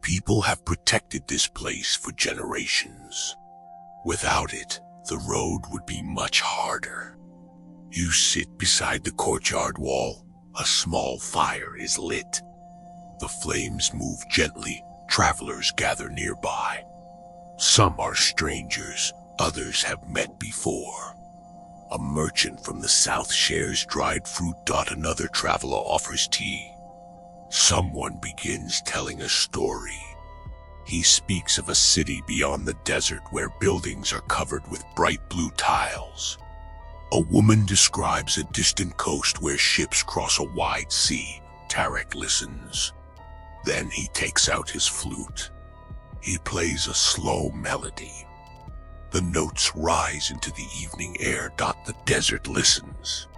People have protected this place for generations. Without it, the road would be much harder. You sit beside the courtyard wall. A small fire is lit. The flames move gently. Travelers gather nearby. Some are strangers, others have met before. A merchant from the south shares dried fruit. Another traveler offers tea. Someone begins telling a story. He speaks of a city beyond the desert where buildings are covered with bright blue tiles. A woman describes a distant coast where ships cross a wide sea. Tarek listens. Then he takes out his flute. He plays a slow melody. The notes rise into the evening air. The desert listens.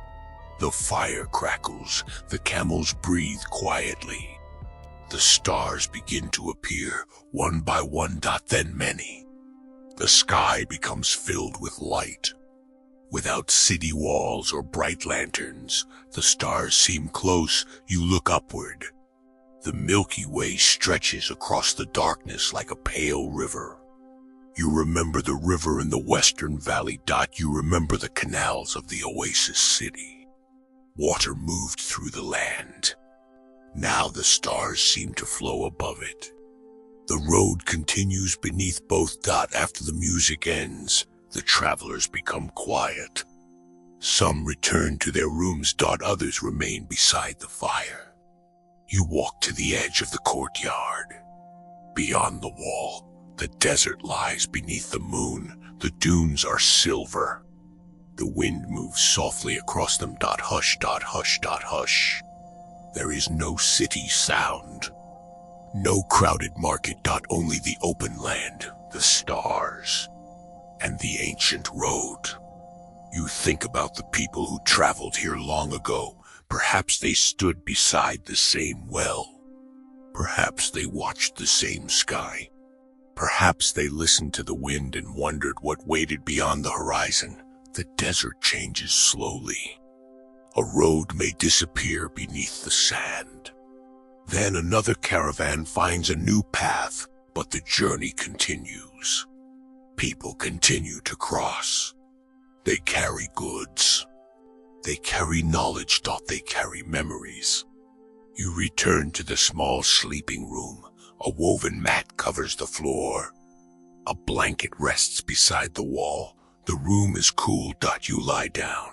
The fire crackles. The camels breathe quietly. The stars begin to appear, one by one. Then many. The sky becomes filled with light. Without city walls or bright lanterns, the stars seem close. You look upward. The Milky Way stretches across the darkness like a pale river. You remember the river in the western valley. You remember the canals of the oasis city. Water moved through the land. Now the stars seem to flow above it. The road continues beneath both. After the music ends, the travelers become quiet. Some return to their rooms. Others remain beside the fire. You walk to the edge of the courtyard. Beyond the wall, the desert lies beneath the moon. The dunes are silver. The wind moves softly across them. Hush, hush, hush. There is no city sound. No crowded market. Only the open land, the stars, and the ancient road. You think about the people who traveled here long ago. Perhaps they stood beside the same well. Perhaps they watched the same sky. Perhaps they listened to the wind and wondered what waited beyond the horizon. The desert changes slowly. A road may disappear beneath the sand. Then another caravan finds a new path, but the journey continues. People continue to cross. They carry goods. They carry knowledge. They carry memories. You return to the small sleeping room. A woven mat covers the floor. A blanket rests beside the wall. The room is cool. You lie down.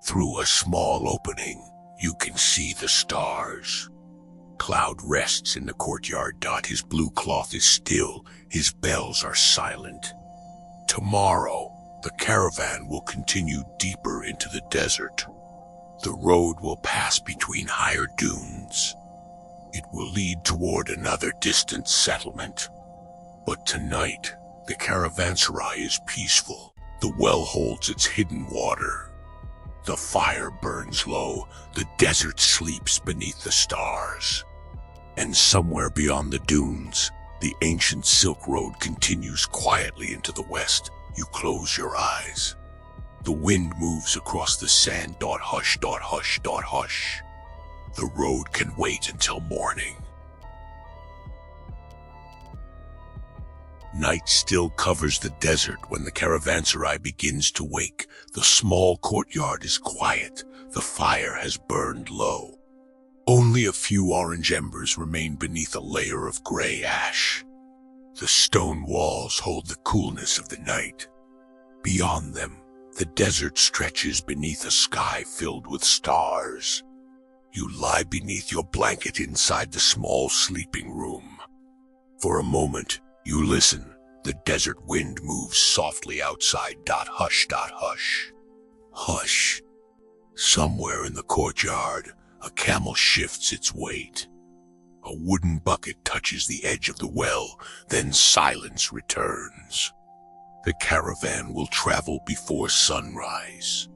Through a small opening, you can see the stars. Cloud rests in the courtyard. His blue cloth is still. His bells are silent. Tomorrow, the caravan will continue deeper into the desert. The road will pass between higher dunes. It will lead toward another distant settlement. But tonight, the caravanserai is peaceful. The well holds its hidden water. The fire burns low. The desert sleeps beneath the stars. And somewhere beyond the dunes, the ancient Silk Road continues quietly into the west. You close your eyes. The wind moves across the sand. Hush, hush, hush. The road can wait until morning. Night still covers the desert when the caravanserai begins to wake. The small courtyard is quiet. The fire has burned low. Only a few orange embers remain beneath a layer of gray ash. The stone walls hold the coolness of the night. Beyond them, the desert stretches beneath a sky filled with stars. You lie beneath your blanket inside the small sleeping room. For a moment, you listen. The desert wind moves softly outside. Hush, hush. Hush. Somewhere in the courtyard, a camel shifts its weight. A wooden bucket touches the edge of the well, then silence returns. The caravan will travel before sunrise.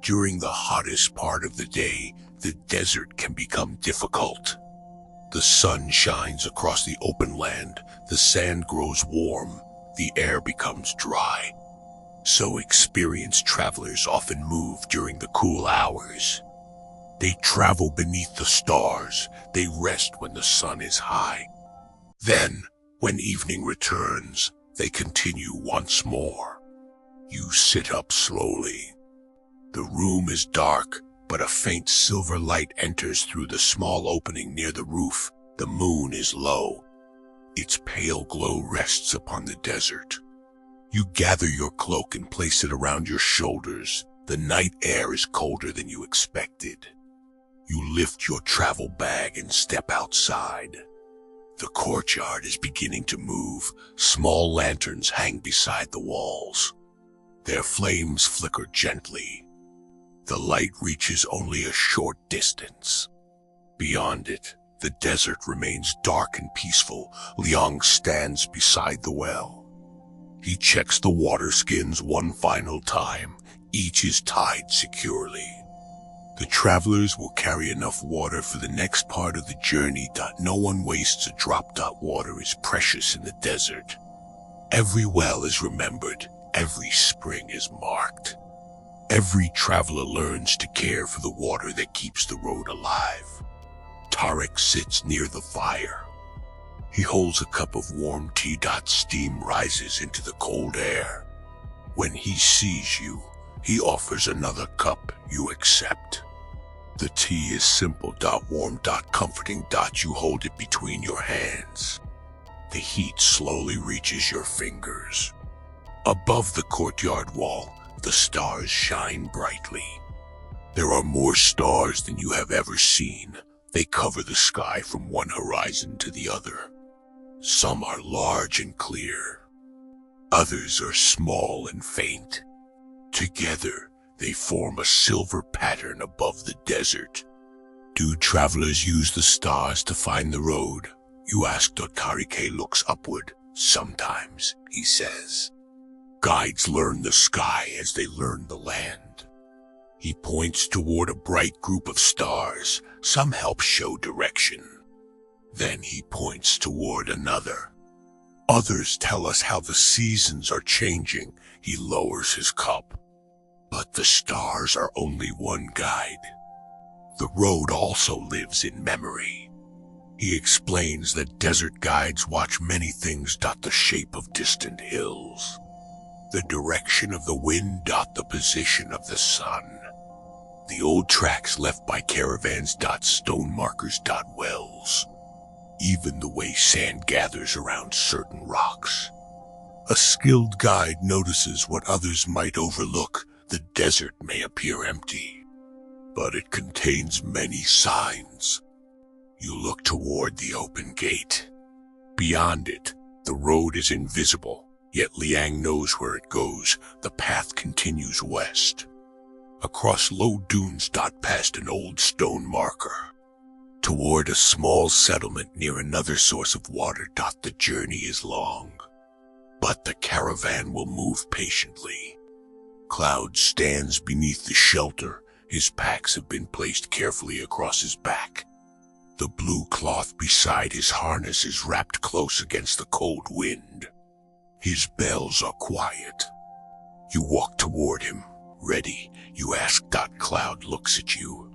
During the hottest part of the day, the desert can become difficult. The sun shines across the open land, the sand grows warm, the air becomes dry. So experienced travelers often move during the cool hours. They travel beneath the stars, they rest when the sun is high. Then, when evening returns, they continue once more. You sit up slowly. The room is dark, but a faint silver light enters through the small opening near the roof. The moon is low. Its pale glow rests upon the desert. You gather your cloak and place it around your shoulders. The night air is colder than you expected. You lift your travel bag and step outside. The courtyard is beginning to move. Small lanterns hang beside the walls. Their flames flicker gently. The light reaches only a short distance. Beyond it, the desert remains dark and peaceful. Liang stands beside the well. He checks the water skins one final time. Each is tied securely. The travelers will carry enough water for the next part of the journey. No one wastes a drop. Water is precious in the desert. Every well is remembered. Every spring is marked. Every traveler learns to care for the water that keeps the road alive. Tarek sits near the fire. He holds a cup of warm tea. Steam rises into the cold air. When he sees you, he offers another cup. You accept. The tea is simple, warm, comforting. You hold it between your hands. The heat slowly reaches your fingers. Above the courtyard wall, the stars shine brightly. There are more stars than you have ever seen. They cover the sky from one horizon to the other. Some are large and clear. Others are small and faint. Together, they form a silver pattern above the desert. Do travelers use the stars to find the road? You ask. Karike looks upward. Sometimes, he says. Guides learn the sky as they learn the land. He points toward a bright group of stars. Some help show direction. Then he points toward another. Others tell us how the seasons are changing. He lowers his cup. But the stars are only one guide. The road also lives in memory. He explains that desert guides watch many things. The shape of distant hills, the direction of the wind. The position of the sun, the old tracks left by caravans. Stone markers. Wells, even the way sand gathers around certain rocks. A skilled guide notices what others might overlook. The desert may appear empty, but it contains many signs. You look toward the open gate. Beyond it, the road is invisible, yet Liang knows where it goes. The path continues west, across low dunes. Past an old stone marker, toward a small settlement near another source of water. The journey is long, but the caravan will move patiently. Cloud stands beneath the shelter. His packs have been placed carefully across his back. The blue cloth beside his harness is wrapped close against the cold wind. His bells are quiet. You walk toward him, ready. You ask. Cloud looks at you.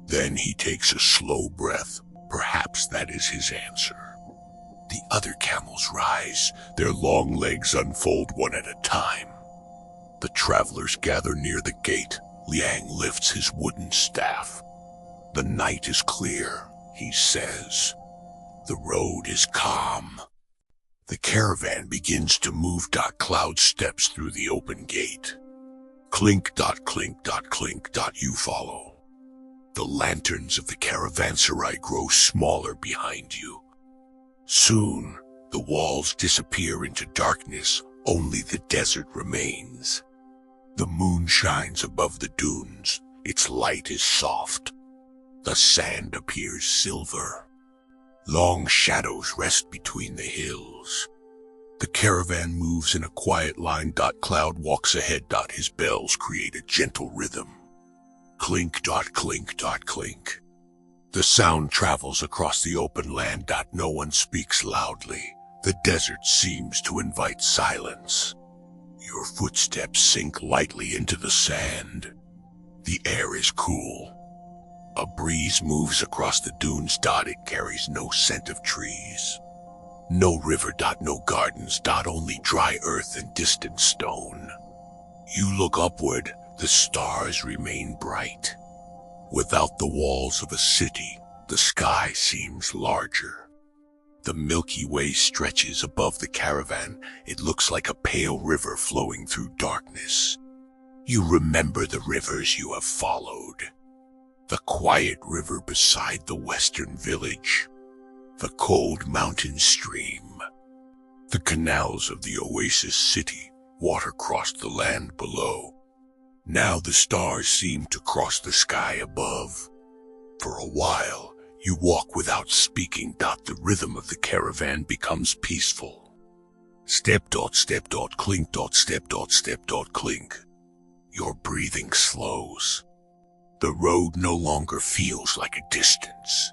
Then he takes a slow breath. Perhaps that is his answer. The other camels rise. Their long legs unfold one at a time. The travelers gather near the gate. Liang lifts his wooden staff. The night is clear, he says. The road is calm. The caravan begins to move. Cloud steps through the open gate. Clink. Clink. Clink. You follow. The lanterns of the caravanserai grow smaller behind you. Soon, the walls disappear into darkness. Only the desert remains. The moon shines above the dunes. Its light is soft. The sand appears silver. Long shadows rest between the hills. The caravan moves in a quiet line. Cloud walks ahead. His bells create a gentle rhythm. Clink. Clink. Clink. The sound travels across the open land. No one speaks loudly. The desert seems to invite silence. Your footsteps sink lightly into the sand. The air is cool. A breeze moves across the dunes. It carries no scent of trees. No river. No gardens. Only dry earth and distant stone. You look upward. The stars remain bright. Without the walls of a city, the sky seems larger. The Milky Way stretches above the caravan. It looks like a pale river flowing through darkness. You remember the rivers you have followed. The quiet river beside the western village. The cold mountain stream. The canals of the oasis city. Water crossed the land below. Now the stars seem to cross the sky above. For a while, you walk without speaking. The rhythm of the caravan becomes peaceful. Step. Step. Clink. Step. Step. Clink. Your breathing slows. The road no longer feels like a distance.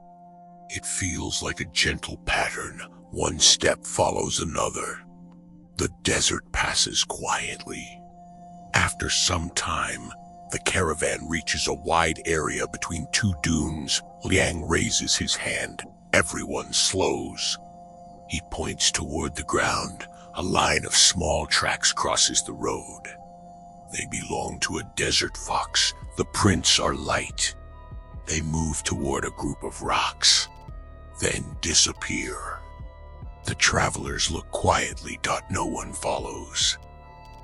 It feels like a gentle pattern. One step follows another. The desert passes quietly. After some time, the caravan reaches a wide area between two dunes. Liang raises his hand. Everyone slows. He points toward the ground. A line of small tracks crosses the road. They belong to a desert fox. The prints are light. They move toward a group of rocks, then disappear. The travelers look quietly. No one follows.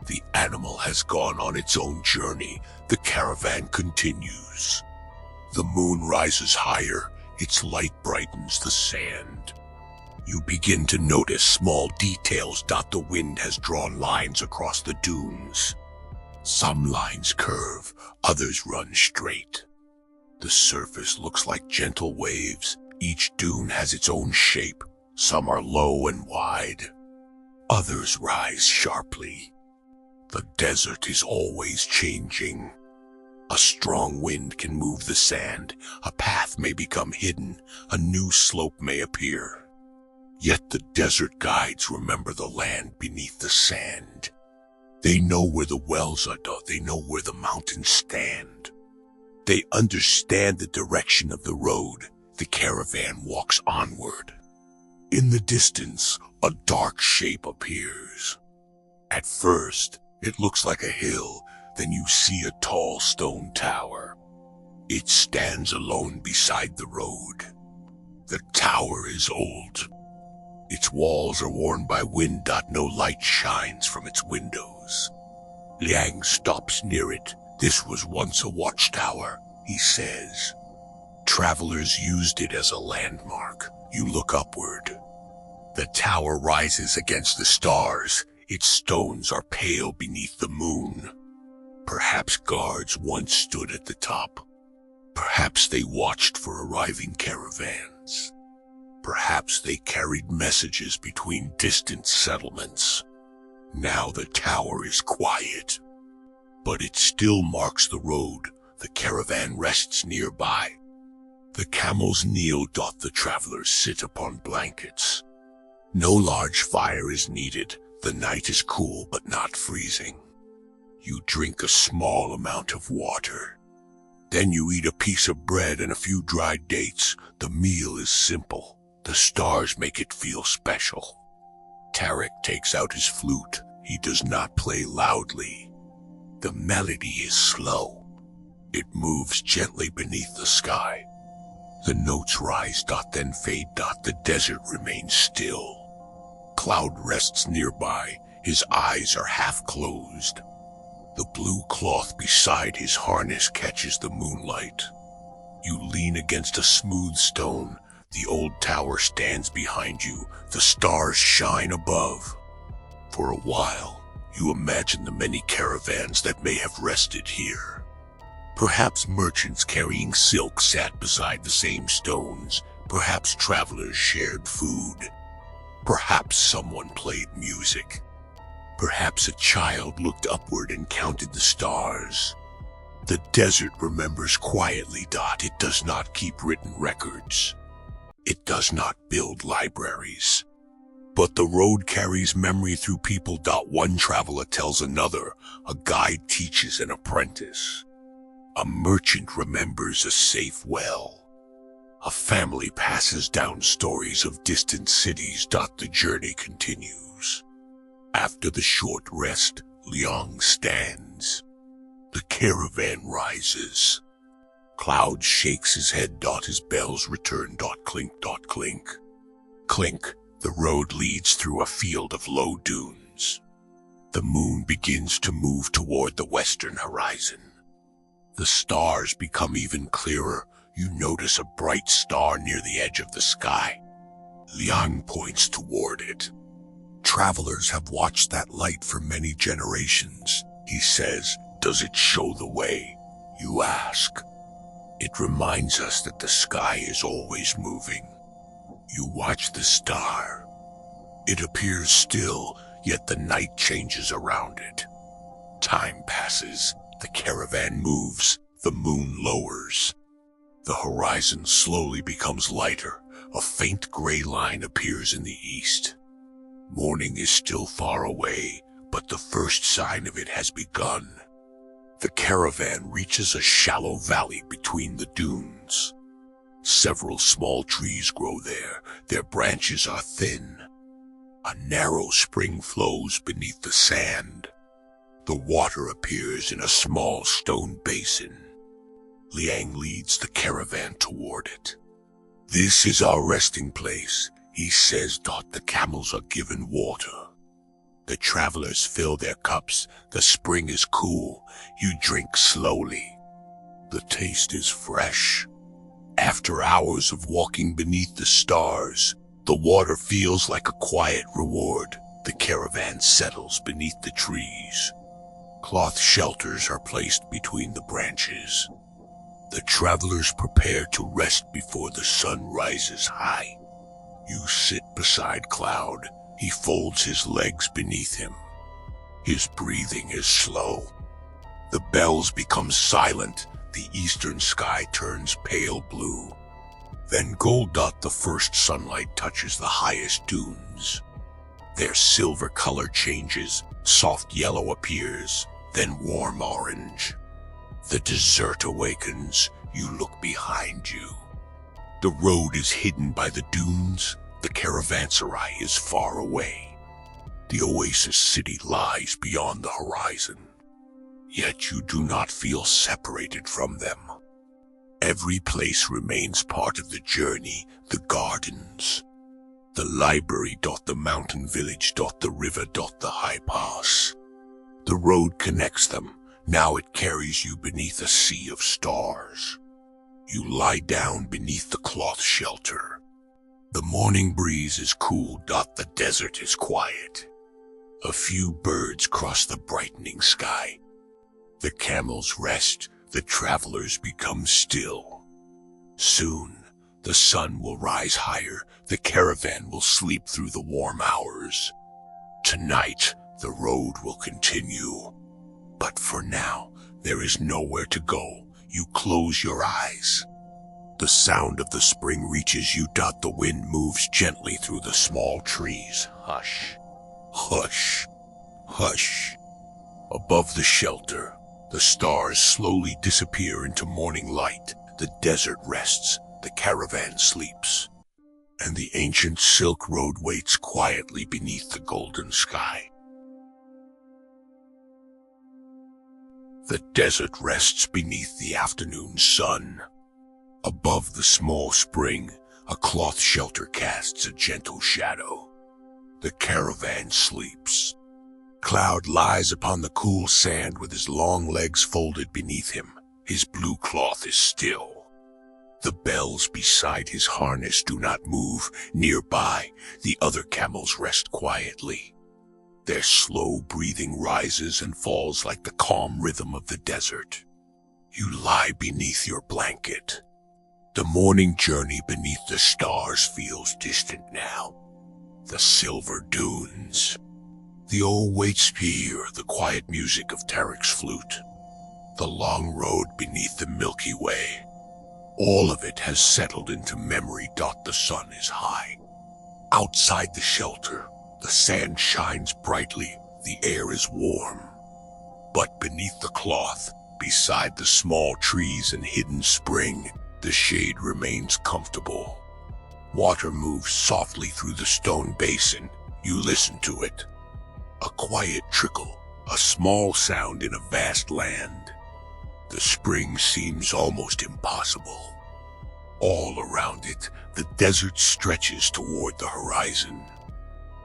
The animal has gone on its own journey. The caravan continues. The moon rises higher. Its light brightens the sand. You begin to notice small details. The wind has drawn lines across the dunes. Some lines curve, others run straight. The surface looks like gentle waves. Each dune has its own shape. Some are low and wide. Others rise sharply. The desert is always changing. A strong wind can move the sand. A path may become hidden. A new slope may appear. Yet the desert guides remember the land beneath the sand. They know where the wells are. They know where the mountains stand. They understand the direction of the road. The caravan walks onward. In the distance, a dark shape appears. At first, it looks like a hill. Then you see a tall stone tower. It stands alone beside the road. The tower is old. Its walls are worn by wind. No light shines from its windows. Liang stops near it. This was once a watchtower, he says. Travelers used it as a landmark. You look upward. The tower rises against the stars. Its stones are pale beneath the moon. Perhaps guards once stood at the top. Perhaps they watched for arriving caravans. Perhaps they carried messages between distant settlements. Now the tower is quiet, but it still marks the road. The caravan rests nearby. The camels kneel. The travelers sit upon blankets. No large fire is needed. The night is cool but not freezing. You drink a small amount of water. Then you eat a piece of bread and a few dried dates. The meal is simple. The stars make it feel special. Tarek takes out his flute. He does not play loudly. The melody is slow. It moves gently beneath the sky. The notes rise, then fade. The desert remains still. Cloud rests nearby. His eyes are half closed. The blue cloth beside his harness catches the moonlight. You lean against a smooth stone. The old tower stands behind you. The stars shine above. For a while, you imagine the many caravans that may have rested here. Perhaps merchants carrying silk sat beside the same stones. Perhaps travelers shared food. Perhaps someone played music. Perhaps a child looked upward and counted the stars. The desert remembers quietly. It does not keep written records. It does not build libraries. But the road carries memory through people. One traveler tells another. A guide teaches an apprentice. A merchant remembers a safe well. A family passes down stories of distant cities. The journey continues. After the short rest, Liang stands. The caravan rises. Cloud shakes his head. His bells return. Clink, clink. Clink. The road leads through a field of low dunes. The moon begins to move toward the western horizon. The stars become even clearer. You notice a bright star near the edge of the sky. Liang points toward it. Travelers have watched that light for many generations. He says, "Does it show the way?" You ask. It reminds us that the sky is always moving. You watch the star. It appears still, yet the night changes around it. Time passes. The caravan moves. The moon lowers. The horizon slowly becomes lighter. A faint gray line appears in the east. Morning is still far away, but the first sign of it has begun. The caravan reaches a shallow valley between the dunes. Several small trees grow there. Their branches are thin. A narrow spring flows beneath the sand. The water appears in a small stone basin. Liang leads the caravan toward it. "This is our resting place," he says. The camels are given water. The travelers fill their cups. The spring is cool. You drink slowly. The taste is fresh. After hours of walking beneath the stars, the water feels like a quiet reward. The caravan settles beneath the trees. Cloth shelters are placed between the branches. The travelers prepare to rest before the sun rises high. You sit beside Cloud. He folds his legs beneath him. His breathing is slow. The bells become silent. The eastern sky turns pale blue. Then gold. The first sunlight touches the highest dunes. Their silver color changes. Soft yellow appears, then warm orange. The desert awakens. You look behind you. The road is hidden by the dunes. The caravanserai is far away. The oasis city lies beyond the horizon. Yet you do not feel separated from them. Every place remains part of the journey. The gardens, the library. The mountain village. The river. The high pass. The road connects them. Now it carries you beneath a sea of stars. You lie down beneath the cloth shelter. The morning breeze is cool. The desert is quiet. A few birds cross the brightening sky. The camels rest. The travelers become still. Soon, the sun will rise higher. The caravan will sleep through the warm hours. Tonight, the road will continue. But for now, there is nowhere to go. You close your eyes. The sound of the spring reaches you. The wind moves gently through the small trees. Hush, hush, hush. Above the shelter, the stars slowly disappear into morning light. The desert rests. The caravan sleeps. And the ancient Silk Road waits quietly beneath the golden sky. The desert rests beneath the afternoon sun. Above the small spring, a cloth shelter casts a gentle shadow. The caravan sleeps. Cloud lies upon the cool sand with his long legs folded beneath him. His blue cloth is still. The bells beside his harness do not move. Nearby, the other camels rest quietly. Their slow breathing rises and falls like the calm rhythm of the desert. You lie beneath your blanket. The morning journey beneath the stars feels distant now. The silver dunes. The old waits hear the quiet music of Tarek's flute. The long road beneath the Milky Way. All of it has settled into memory. The sun is high. Outside the shelter, the sand shines brightly. The air is warm. But beneath the cloth, beside the small trees and hidden spring, the shade remains comfortable. Water moves softly through the stone basin. You listen to it. A quiet trickle, a small sound in a vast land. The spring seems almost impossible. All around it, the desert stretches toward the horizon.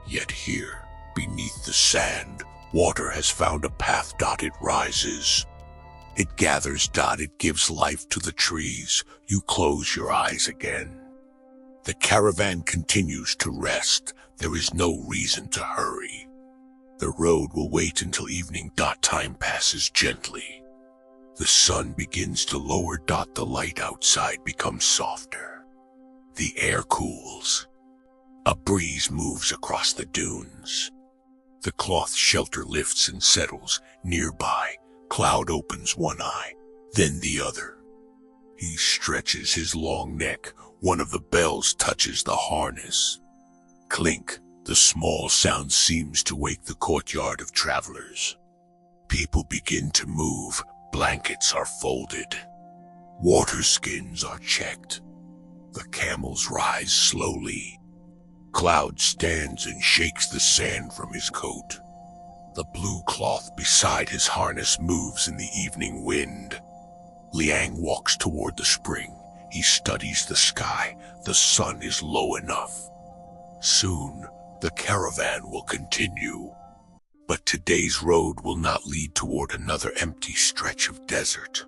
Yet here, beneath the sand, water has found a path. It rises. It gathers. It gives life to the trees. You close your eyes again. The caravan continues to rest. There is no reason to hurry. The road will wait until evening. Time passes gently. The sun begins to lower. The light outside becomes softer. The air cools. A breeze moves across the dunes. The cloth shelter lifts and settles. Nearby, Cloud opens one eye, then the other. He stretches his long neck. One of the bells touches the harness. Clink. The small sound seems to wake the courtyard of travelers. People begin to move. Blankets are folded. Water skins are checked. The camels rise slowly. Cloud stands and shakes the sand from his coat. The blue cloth beside his harness moves in the evening wind. Liang walks toward the spring. He studies the sky. The sun is low enough. Soon, the caravan will continue. But today's road will not lead toward another empty stretch of desert.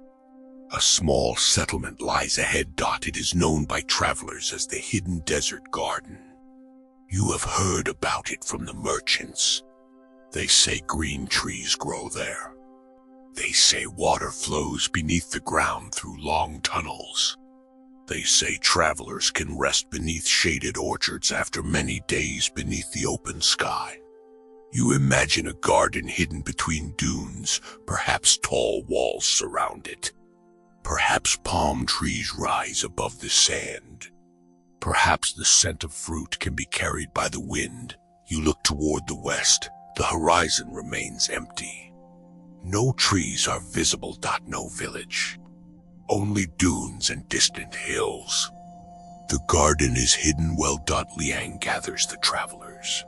A small settlement lies ahead. It is known by travelers as the Hidden Desert Garden. You have heard about it from the merchants. They say green trees grow there. They say water flows beneath the ground through long tunnels. They say travelers can rest beneath shaded orchards after many days beneath the open sky. You imagine a garden hidden between dunes, perhaps tall walls surround it. Perhaps palm trees rise above the sand. Perhaps the scent of fruit can be carried by the wind. You look toward the west. The horizon remains empty. No trees are visible. No village. Only dunes and distant hills. The garden is hidden well. Liang gathers the travelers.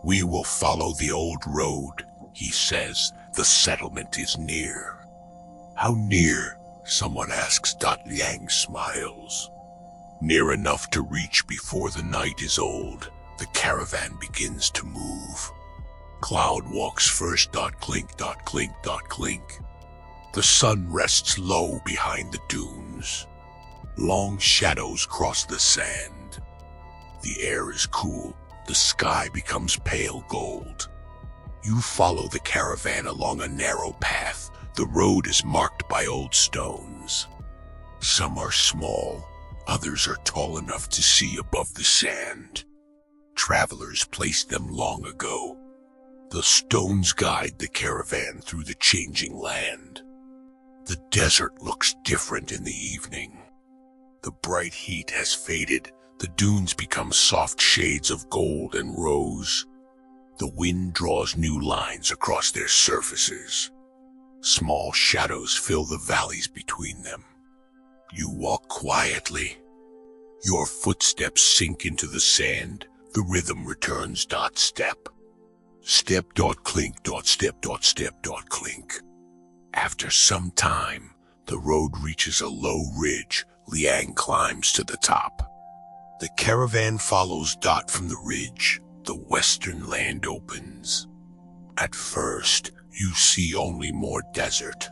We will follow the old road, he says. The settlement is near. How near? Someone asks. Liang smiles. Near enough to reach before the night is old. The caravan begins to move. Cloud walks first. Clink, clink, clink. The sun rests low behind the dunes. Long shadows cross the sand. The air is cool. The sky becomes pale gold. You follow the caravan along a narrow path. The road is marked by old stones. Some are small, others are tall enough to see above the sand. Travelers placed them long ago. The stones guide the caravan through the changing land. The desert looks different in the evening. The bright heat has faded. The dunes become soft shades of gold and rose. The wind draws new lines across their surfaces. Small shadows fill the valleys between them. You walk quietly. Your footsteps sink into the sand. The rhythm returns. Step. Step. Clink. Step. Step. Clink. After some time, the road reaches a low ridge. Liang climbs to the top. The caravan follows. From the ridge, the western land opens. At first, you see only more desert.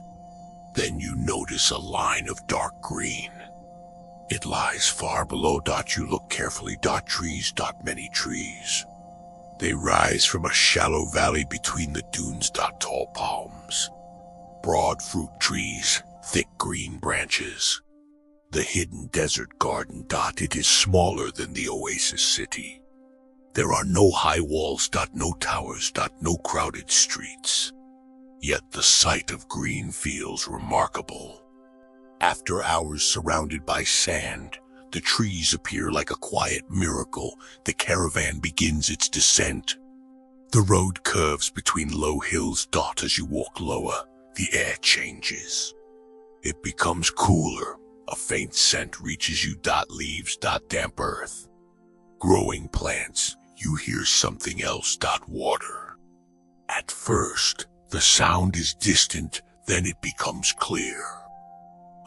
Then you notice a line of dark green. It lies far below. You look carefully. Trees. Many trees. They rise from a shallow valley between the dunes. Tall palms. Broad fruit trees. Thick green branches. The hidden desert garden. It is smaller than the oasis city. There are no high walls. No towers. No crowded streets. Yet the sight of green feels remarkable. After hours surrounded by sand, the trees appear like a quiet miracle. The caravan begins its descent. The road curves between low hills. As you walk lower, the air changes. It becomes cooler. A faint scent reaches you. Leaves. Damp earth. Growing plants. You hear something else. Water. At first, the sound is distant, then it becomes clear.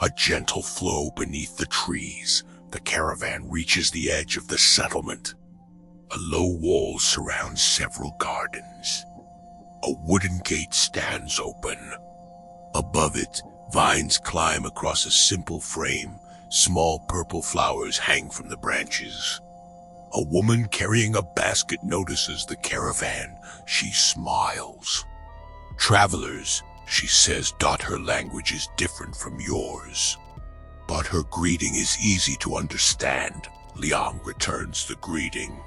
A gentle flow beneath the trees. The caravan reaches the edge of the settlement. A low wall surrounds several gardens. A wooden gate stands open. Above it, vines climb across a simple frame. Small purple flowers hang from the branches. A woman carrying a basket notices the caravan. She smiles. Travelers, she says. Her language is different from yours, but her greeting is easy to understand. Liang returns the greeting.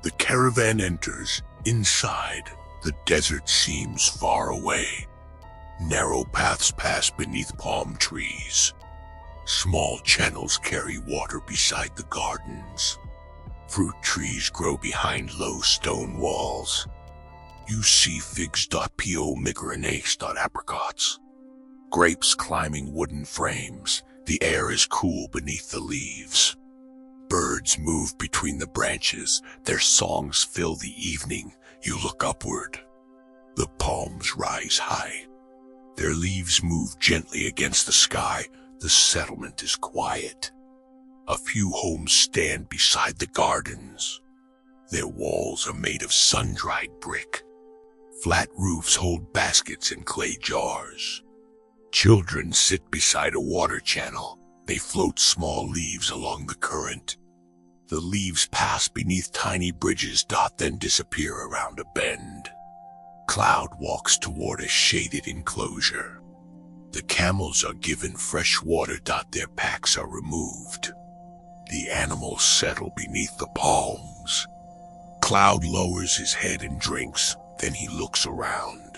The caravan enters. Inside, the desert seems far away. Narrow paths pass beneath palm trees. Small channels carry water beside the gardens. Fruit trees grow behind low stone walls. You see figs. Pomegranates. Apricots. Grapes climbing wooden frames. The air is cool beneath the leaves. Birds move between the branches. Their songs fill the evening. You look upward. The palms rise high. Their leaves move gently against the sky. The settlement is quiet. A few homes stand beside the gardens. Their walls are made of sun-dried brick. Flat roofs hold baskets and clay jars. Children sit beside a water channel. They float small leaves along the current. The leaves pass beneath tiny bridges, then disappear around a bend. Cloud walks toward a shaded enclosure. The camels are given fresh water. Their packs are removed. The animals settle beneath the palms. Cloud lowers his head and drinks. Then he looks around.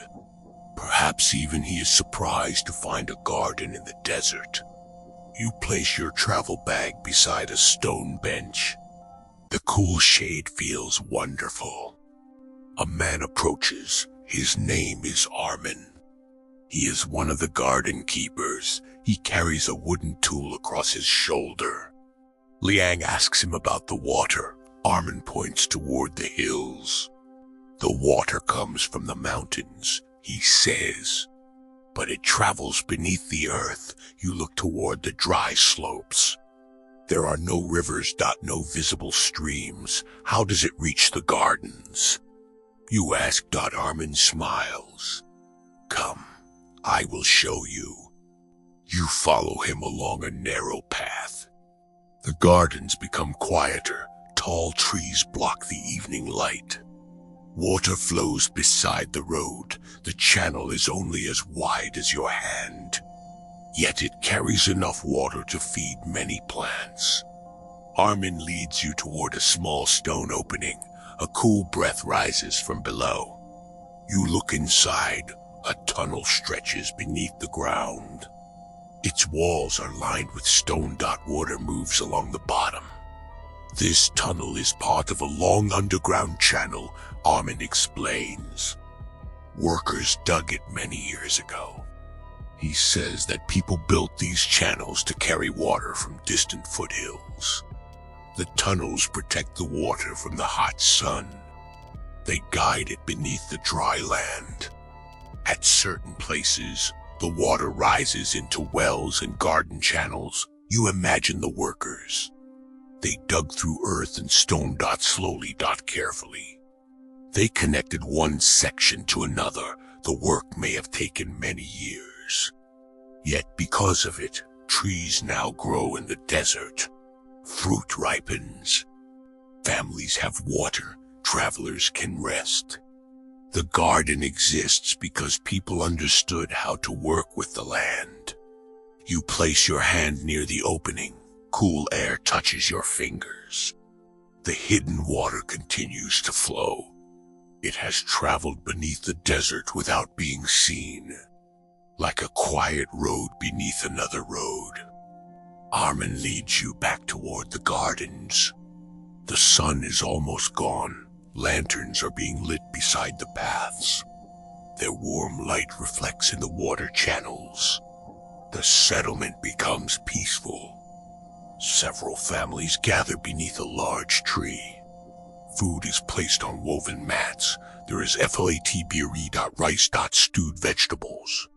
Perhaps even he is surprised to find a garden in the desert. You place your travel bag beside a stone bench. The cool shade feels wonderful. A man approaches. His name is Armin. He is one of the garden keepers. He carries a wooden tool across his shoulder. Liang asks him about the water. Armin points toward the hills. The water comes from the mountains, he says, but it travels beneath the earth. You look toward the dry slopes. There are no rivers, no visible streams. How does it reach the gardens? You ask. Armin smiles. Come, I will show you. You follow him along a narrow path. The gardens become quieter. Tall trees block the evening light. Water flows beside the road. The channel is only as wide as your hand. Yet it carries enough water to feed many plants. Armin leads you toward a small stone opening. A cool breath rises from below. You look inside. A tunnel stretches beneath the ground. Its walls are lined with stone. Water moves along the bottom. This tunnel is part of a long underground channel, Armin explains. Workers dug it many years ago. He says that people built these channels to carry water from distant foothills. The tunnels protect the water from the hot sun. They guide it beneath the dry land. At certain places, the water rises into wells and garden channels. You imagine the workers. They dug through earth and stone. Slowly, carefully. They connected one section to another. The work may have taken many years. Yet because of it, trees now grow in the desert. Fruit ripens. Families have water. Travelers can rest. The garden exists because people understood how to work with the land. You place your hand near the opening. Cool air touches your fingers. The hidden water continues to flow. It has traveled beneath the desert without being seen, like a quiet road beneath another road. Armin leads you back toward the gardens. The sun is almost gone. Lanterns are being lit beside the paths. Their warm light reflects in the water channels. The settlement becomes peaceful. Several families gather beneath a large tree. Food is placed on woven mats. There is rice. Stewed vegetables.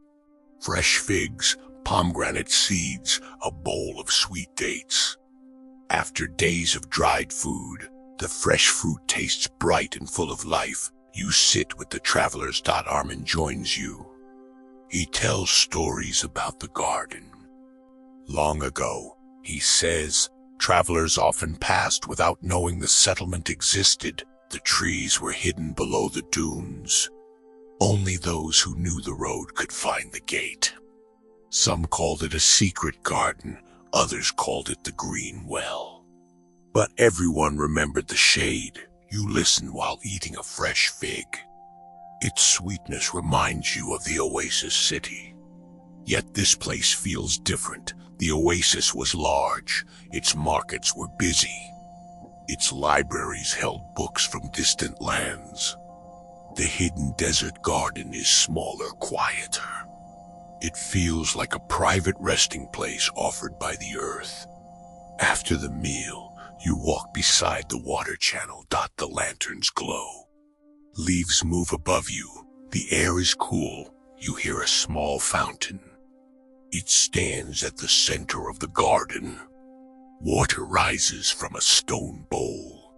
Fresh figs, pomegranate seeds, a bowl of sweet dates. After days of dried food, the fresh fruit tastes bright and full of life. You sit with the travelers. Armin joins you. He tells stories about the garden. Long ago, he says, travelers often passed without knowing the settlement existed. The trees were hidden below the dunes. Only those who knew the road could find the gate. Some called it a secret garden, others called it the Green Well. But everyone remembered the shade. You listen while eating a fresh fig. Its sweetness reminds you of the oasis city. Yet this place feels different. The oasis was large. Its markets were busy. Its libraries held books from distant lands. The hidden desert garden is smaller, quieter. It feels like a private resting place offered by the earth. After the meal, you walk beside the water channel. The lanterns glow. Leaves move above you. The air is cool. You hear a small fountain. It stands at the center of the garden. Water rises from a stone bowl,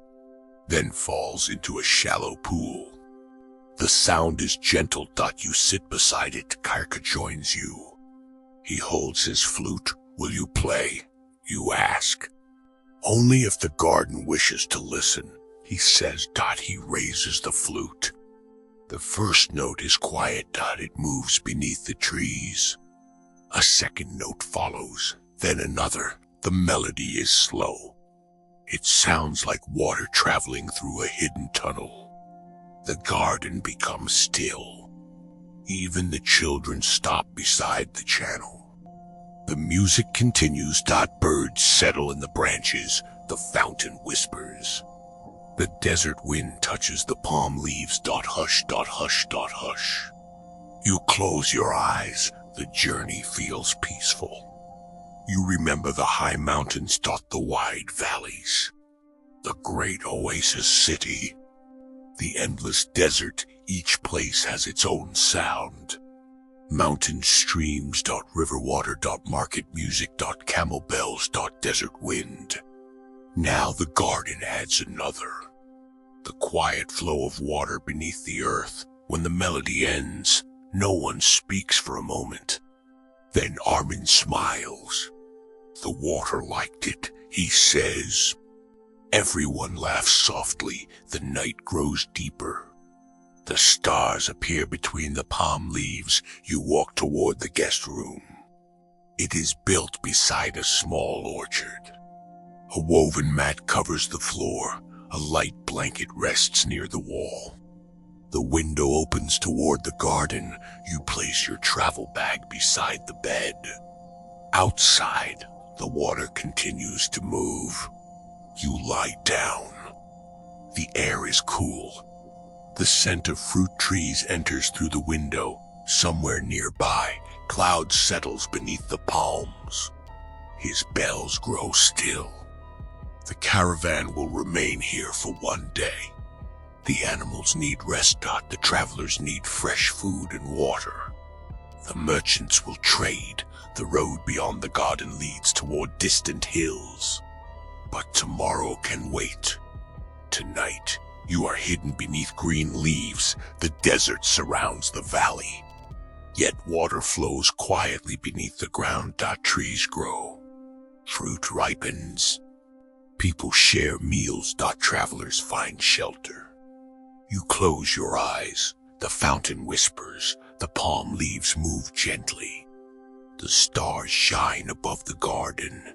then falls into a shallow pool. The sound is gentle. You sit beside it. Karka joins you. He holds his flute. Will you play? You ask. Only if the garden wishes to listen, he says. He raises the flute. The first note is quiet. It moves beneath the trees. A second note follows, then another. The melody is slow. It sounds like water traveling through a hidden tunnel. The garden becomes still. Even the children stop beside the channel. The music continues. Birds settle in the branches. The fountain whispers. The desert wind touches the palm leaves. Hush, hush, hush. You close your eyes. The journey feels peaceful. You remember the high mountains. The wide valleys. The great oasis city. The endless desert. Each place has its own sound. Mountain streams. River water. Market music. Camel bells. Desert wind. Now the garden adds another. The quiet flow of water beneath the earth. When the melody ends, no one speaks for a moment. Then Armin smiles. The water liked it, he says. Everyone laughs softly. The night grows deeper. The stars appear between the palm leaves. You walk toward the guest room. It is built beside a small orchard. A woven mat covers the floor. A light blanket rests near the wall. The window opens toward the garden. You place your travel bag beside the bed. Outside, the water continues to move. You lie down. The air is cool. The scent of fruit trees enters through the window. Somewhere nearby, cloud settles beneath the palms. His bells grow still. The caravan will remain here for one day. The animals need rest. The travelers need fresh food and water. The merchants will trade. The road beyond the garden leads toward distant hills. But tomorrow can wait. Tonight, you are hidden beneath green leaves. The desert surrounds the valley. Yet water flows quietly beneath the ground. Trees grow. Fruit ripens. People share meals. Travelers find shelter. You close your eyes. The fountain whispers. The palm leaves move gently. The stars shine above the garden.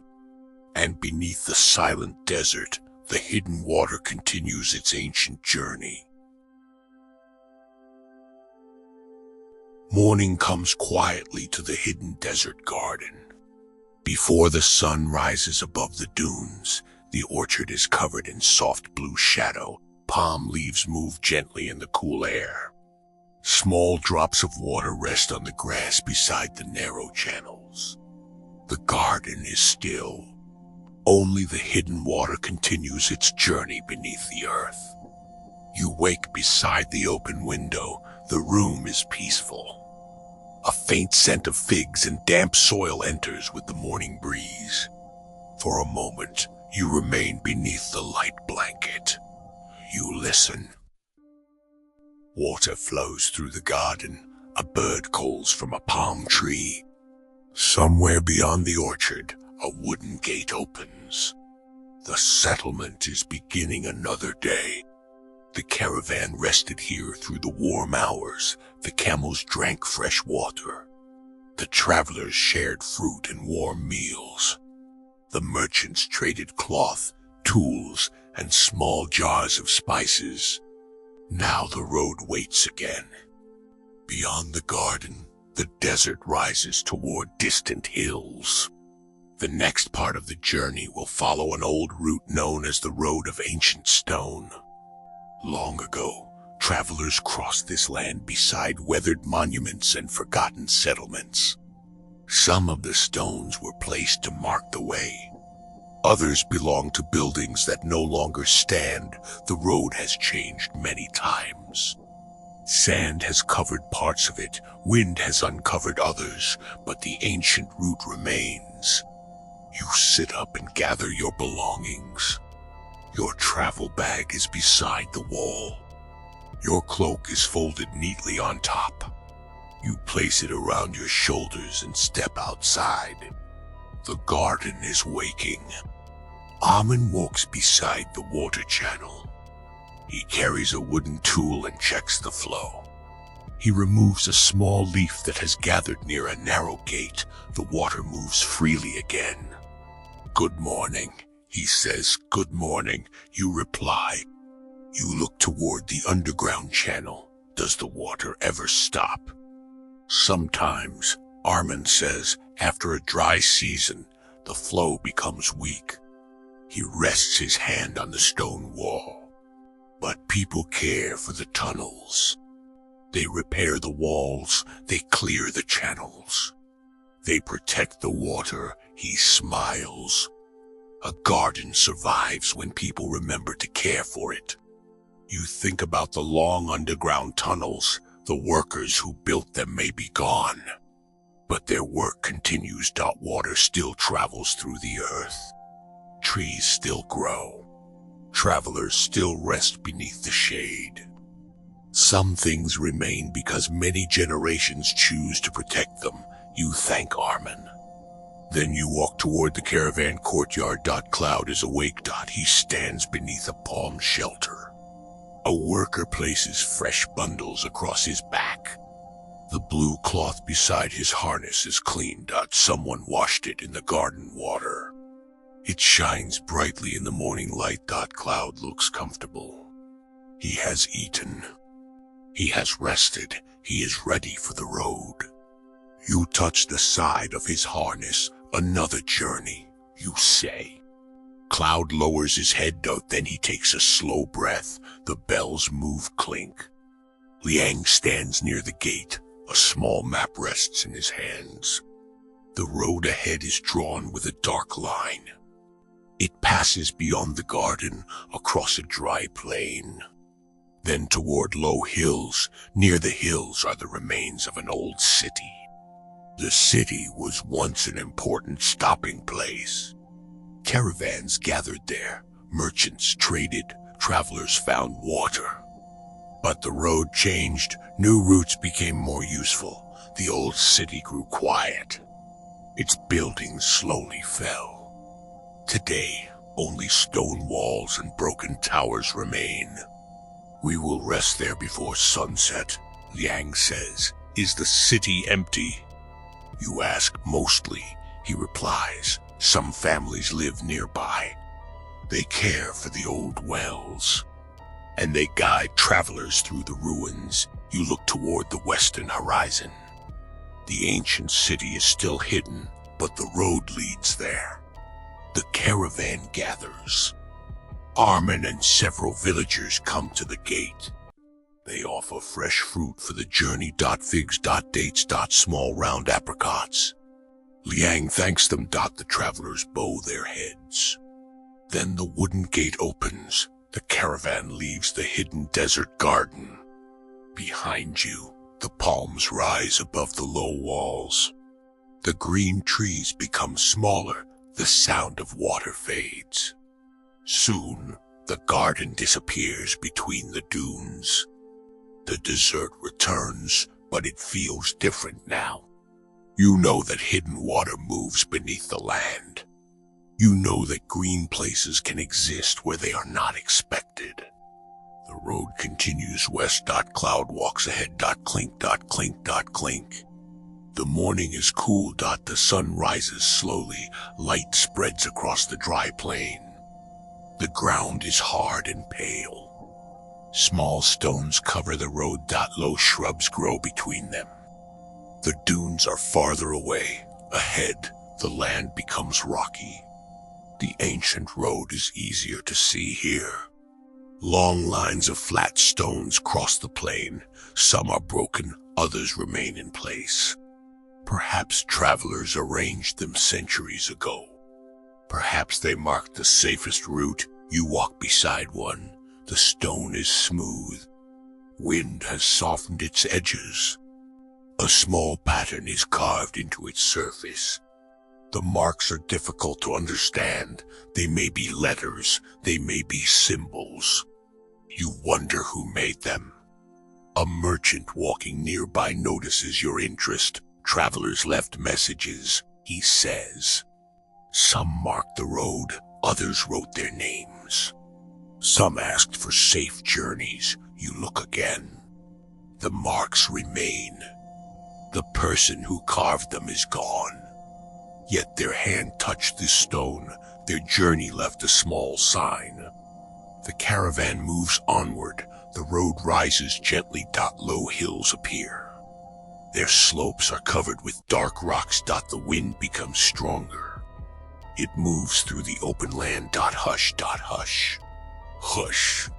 And beneath the silent desert, the hidden water continues its ancient journey. Morning comes quietly to the hidden desert garden. Before the sun rises above the dunes, the orchard is covered in soft blue shadow. Palm leaves move gently in the cool air. Small drops of water rest on the grass beside the narrow channels. The garden is still. Only the hidden water continues its journey beneath the earth. You wake beside the open window. The room is peaceful. A faint scent of figs and damp soil enters with the morning breeze. For a moment, you remain beneath the light blanket. You listen. Water flows through the garden. A bird calls from a palm tree. Somewhere beyond the orchard, a wooden gate opens. The settlement is beginning another day. The caravan rested here through the warm hours. The camels drank fresh water. The travelers shared fruit and warm meals. The merchants traded cloth, tools, and small jars of spices. Now the road waits again. Beyond the garden, the desert rises toward distant hills. The next part of the journey will follow an old route known as the Road of Ancient Stone. Long ago, travelers crossed this land beside weathered monuments and forgotten settlements. Some of the stones were placed to mark the way. Others belong to buildings that no longer stand. The road has changed many times. Sand has covered parts of it, wind has uncovered others, but the ancient route remains. You sit up and gather your belongings. Your travel bag is beside the wall. Your cloak is folded neatly on top. You place it around your shoulders and step outside. The garden is waking. Amen walks beside the water channel. He carries a wooden tool and checks the flow. He removes a small leaf that has gathered near a narrow gate. The water moves freely again. "Good morning," he says. "Good morning," you reply. You look toward the underground channel. Does the water ever stop? Sometimes, Armin says, after a dry season, the flow becomes weak. He rests his hand on the stone wall. But people care for the tunnels. They repair the walls, they clear the channels. They protect the water. He smiles. A garden survives when people remember to care for it. You think about the long underground tunnels. The workers who built them may be gone, but their work continues. Water still travels through the earth. Trees still grow. Travelers still rest beneath the shade. Some things remain because many generations choose to protect them. You thank Armin. Then you walk toward the caravan courtyard. Cloud is awake. He stands beneath a palm shelter. A worker places fresh bundles across his back. The blue cloth beside his harness is clean. Someone washed it in the garden water. It shines brightly in the morning light. Cloud looks comfortable. He has eaten. He has rested. He is ready for the road. You touch the side of his harness. Another journey, you say. Cloud lowers his head. Then he takes a slow breath. The bells move clink. Liang stands near the gate. A small map rests in his hands. The road ahead is drawn with a dark line. It passes beyond the garden, across a dry plain. Then toward low hills. Near the hills are the remains of an old city. The city was once an important stopping place. Caravans gathered there. Merchants traded. Travelers found water. But the road changed. New routes became more useful. The old city grew quiet. Its buildings slowly fell. Today, only stone walls and broken towers remain. We will rest there before sunset, Liang says. Is the city empty? You ask. Mostly, he replies. Some families live nearby. They care for the old wells, and they guide travelers through the ruins. You look toward the western horizon. The ancient city is still hidden, but the road leads there. The caravan gathers. Armin and several villagers come to the gate. They offer fresh fruit for the journey. Figs, dates, small round apricots. Liang thanks them. The travelers bow their heads. Then the wooden gate opens. The caravan leaves the hidden desert garden. Behind you, the palms rise above the low walls. The green trees become smaller. The sound of water fades. Soon, the garden disappears between the dunes. The desert returns, but it feels different now. You know that hidden water moves beneath the land. You know that green places can exist where they are not expected. The road continues west. Cloud walks ahead. Clink, clink, clink. The morning is cool. The sun rises slowly. Light spreads across the dry plain. The ground is hard and pale. Small stones cover the road. Low shrubs grow between them. The dunes are farther away. Ahead, the land becomes rocky. The ancient road is easier to see here. Long lines of flat stones cross the plain. Some are broken, others remain in place. Perhaps travelers arranged them centuries ago. Perhaps they marked the safest route. You walk beside one. The stone is smooth. Wind has softened its edges. A small pattern is carved into its surface. The marks are difficult to understand. They may be letters, they may be symbols. You wonder who made them. A merchant walking nearby notices your interest. Travelers left messages, he says. Some marked the road, others wrote their names. Some asked for safe journeys. You look again. The marks remain. The person who carved them is gone. Yet their hand touched this stone. Their journey left a small sign. The caravan moves onward. The road rises gently. Low hills appear. Their slopes are covered with dark rocks. The wind becomes stronger. It moves through the open land. Hush. Hush.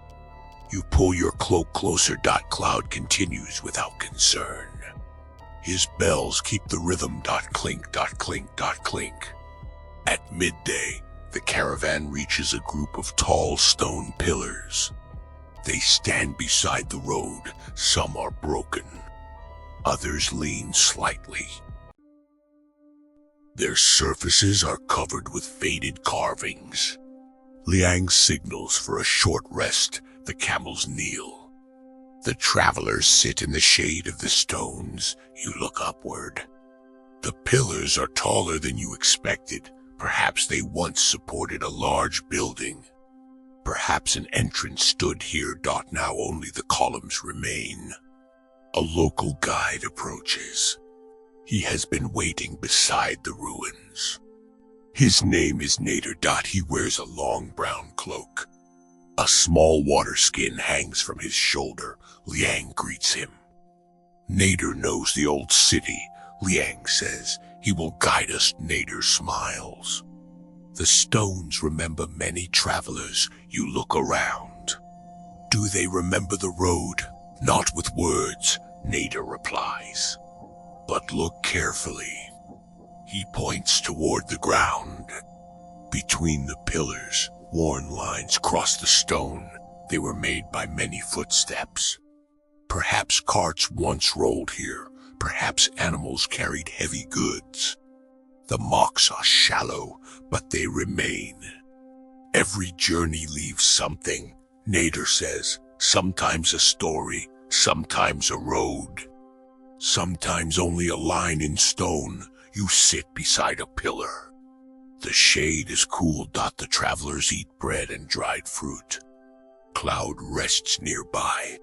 You pull your cloak closer. Cloud continues without concern. His bells keep the rhythm. Clink. At midday, the caravan reaches a group of tall stone pillars. They stand beside the road. Some are broken. Others lean slightly. Their surfaces are covered with faded carvings. Liang signals for a short rest. The camels kneel. The travelers sit in the shade of the stones. You look upward. The pillars are taller than you expected. Perhaps they once supported a large building. Perhaps an entrance stood here. Now only the columns remain. A local guide approaches. He has been waiting beside the ruins. His name is Nader. He wears a long brown cloak. A small water skin hangs from his shoulder. Liang greets him. Nader knows the old city. Liang says he will guide us. Nader smiles. The stones remember many travelers. You look around. Do they remember the road? Not with words, Nader replies. But look carefully. He points toward the ground. Between the pillars, worn lines cross the stone. They were made by many footsteps. Perhaps carts once rolled here. Perhaps animals carried heavy goods. The marks are shallow, but they remain. Every journey leaves something, Nader says. Sometimes a story, sometimes a road. Sometimes only a line in stone. You sit beside a pillar. The shade is cool. The travelers eat bread and dried fruit. Cloud rests nearby.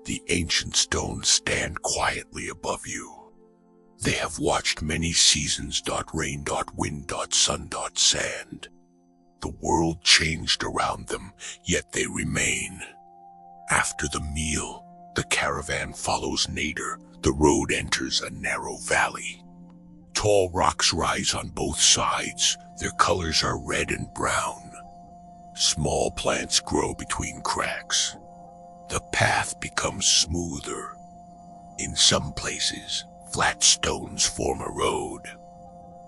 The ancient stones stand quietly above you. They have watched many seasons. Rain, wind, sun, sand. The world changed around them, yet they remain. After the meal, the caravan follows Nader. The road enters a narrow valley. Tall rocks rise on both sides. Their colors are red and brown. Small plants grow between cracks. The path becomes smoother. In some places, flat stones form a road.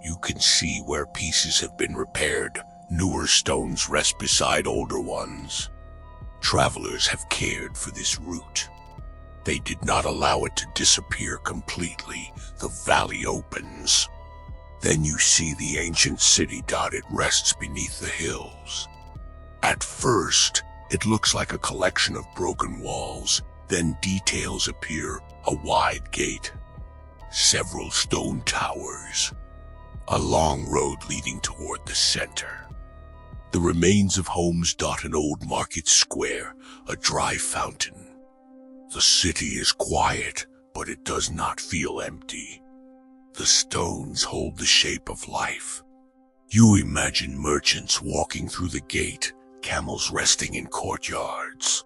You can see where pieces have been repaired. Newer stones rest beside older ones. Travelers have cared for this route. They did not allow it to disappear completely. The valley opens. Then you see the ancient city. It rests beneath the hills. At first, it looks like a collection of broken walls. Then details appear. A wide gate. Several stone towers. A long road leading toward the center. The remains of homes. An old market square. A dry fountain. The city is quiet, but it does not feel empty. The stones hold the shape of life. You imagine merchants walking through the gate, camels resting in courtyards,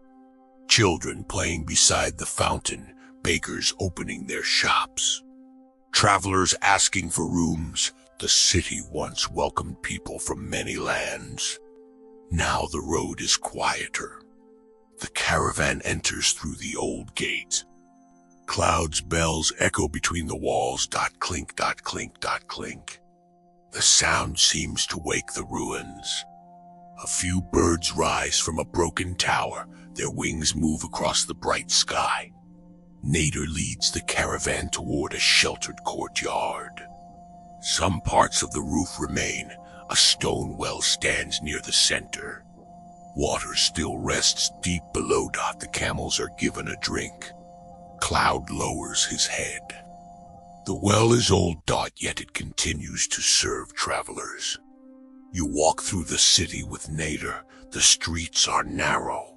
children playing beside the fountain, bakers opening their shops, travelers asking for rooms. The city once welcomed people from many lands. Now the road is quieter. The caravan enters through the old gate. Cloud's bells echo between the walls. Clink, clink. The sound seems to wake the ruins. A few birds rise from a broken tower. Their wings move across the bright sky. Nader leads the caravan toward a sheltered courtyard. Some parts of the roof remain. A stone well stands near the center. Water still rests deep below. The camels are given a drink. Cloud lowers his head. The well is old. Yet it continues to serve travelers. You walk through the city with Nader. The streets are narrow.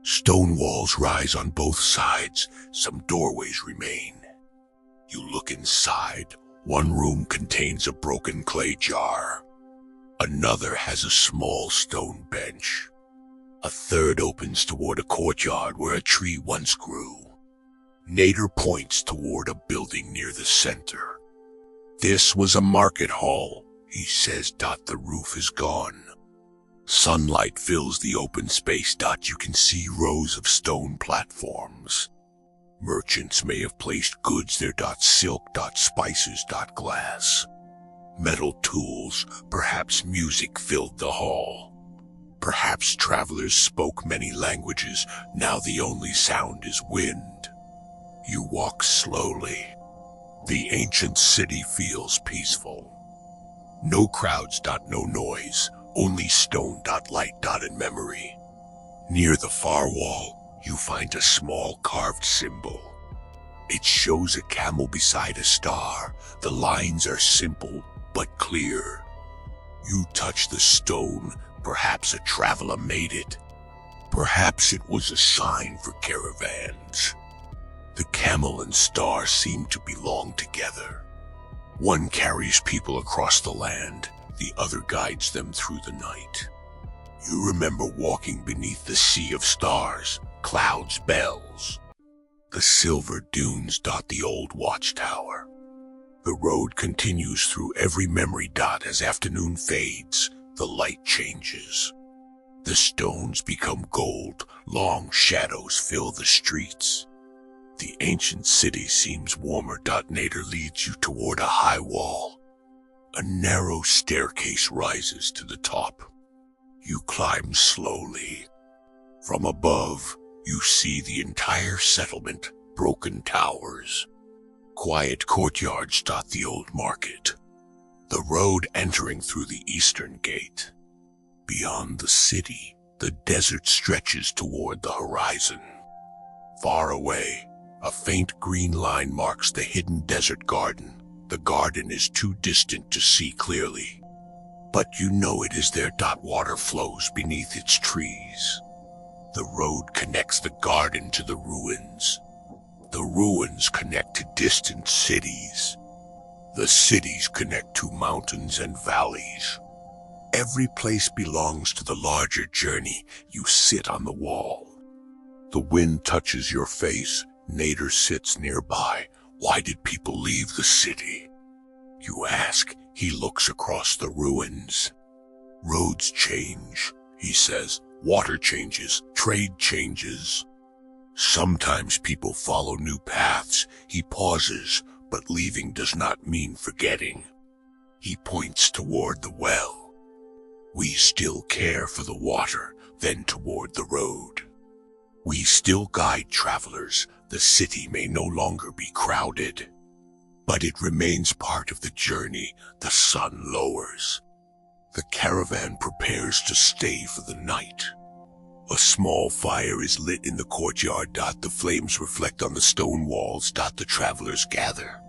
Stone walls rise on both sides. Some doorways remain. You look inside. One room contains a broken clay jar. Another has a small stone bench. A third opens toward a courtyard where a tree once grew. Nader points toward a building near the center. This was a market hall, he says. The roof is gone. Sunlight fills the open space. You can see rows of stone platforms. Merchants may have placed goods there. Silk, spices, glass. Metal tools, perhaps music filled the hall. Perhaps travelers spoke many languages. Now the only sound is wind. You walk slowly. The ancient city feels peaceful. No crowds. No noise. Only stone. Light. And memory. Near the far wall, you find a small carved symbol. It shows a camel beside a star. The lines are simple but clear. You touch the stone. Perhaps a traveler made it. Perhaps it was a sign for caravans. The camel and star seem to belong together. One carries people across the land. The other guides them through the night. You remember walking beneath the sea of stars, clouds, bells. The silver dunes. The old watchtower. The road continues through every memory. As afternoon fades, the light changes. The stones become gold. Long shadows fill the streets. The ancient city seems warmer. Nader leads you toward a high wall. A narrow staircase rises to the top. You climb slowly. From above, you see the entire settlement, broken towers. Quiet courtyards. The old market. The road entering through the eastern gate. Beyond the city, the desert stretches toward the horizon. Far away, a faint green line marks the hidden desert garden. The garden is too distant to see clearly, but you know it is there. Water flows beneath its trees. The road connects the garden to the ruins. The ruins connect to distant cities. The cities connect to mountains and valleys. Every place belongs to the larger journey. You sit on the wall. The wind touches your face. Nader sits nearby. Why did people leave the city? You ask. He looks across the ruins. Roads change, he says. Water changes. Trade changes. Sometimes people follow new paths. He pauses, but leaving does not mean forgetting. He points toward the well. We still care for the water, then toward the road. We still guide travelers. The city may no longer be crowded, but it remains part of the journey. The sun lowers. The caravan prepares to stay for the night. A small fire is lit in the courtyard. The flames reflect on the stone walls. The travelers gather.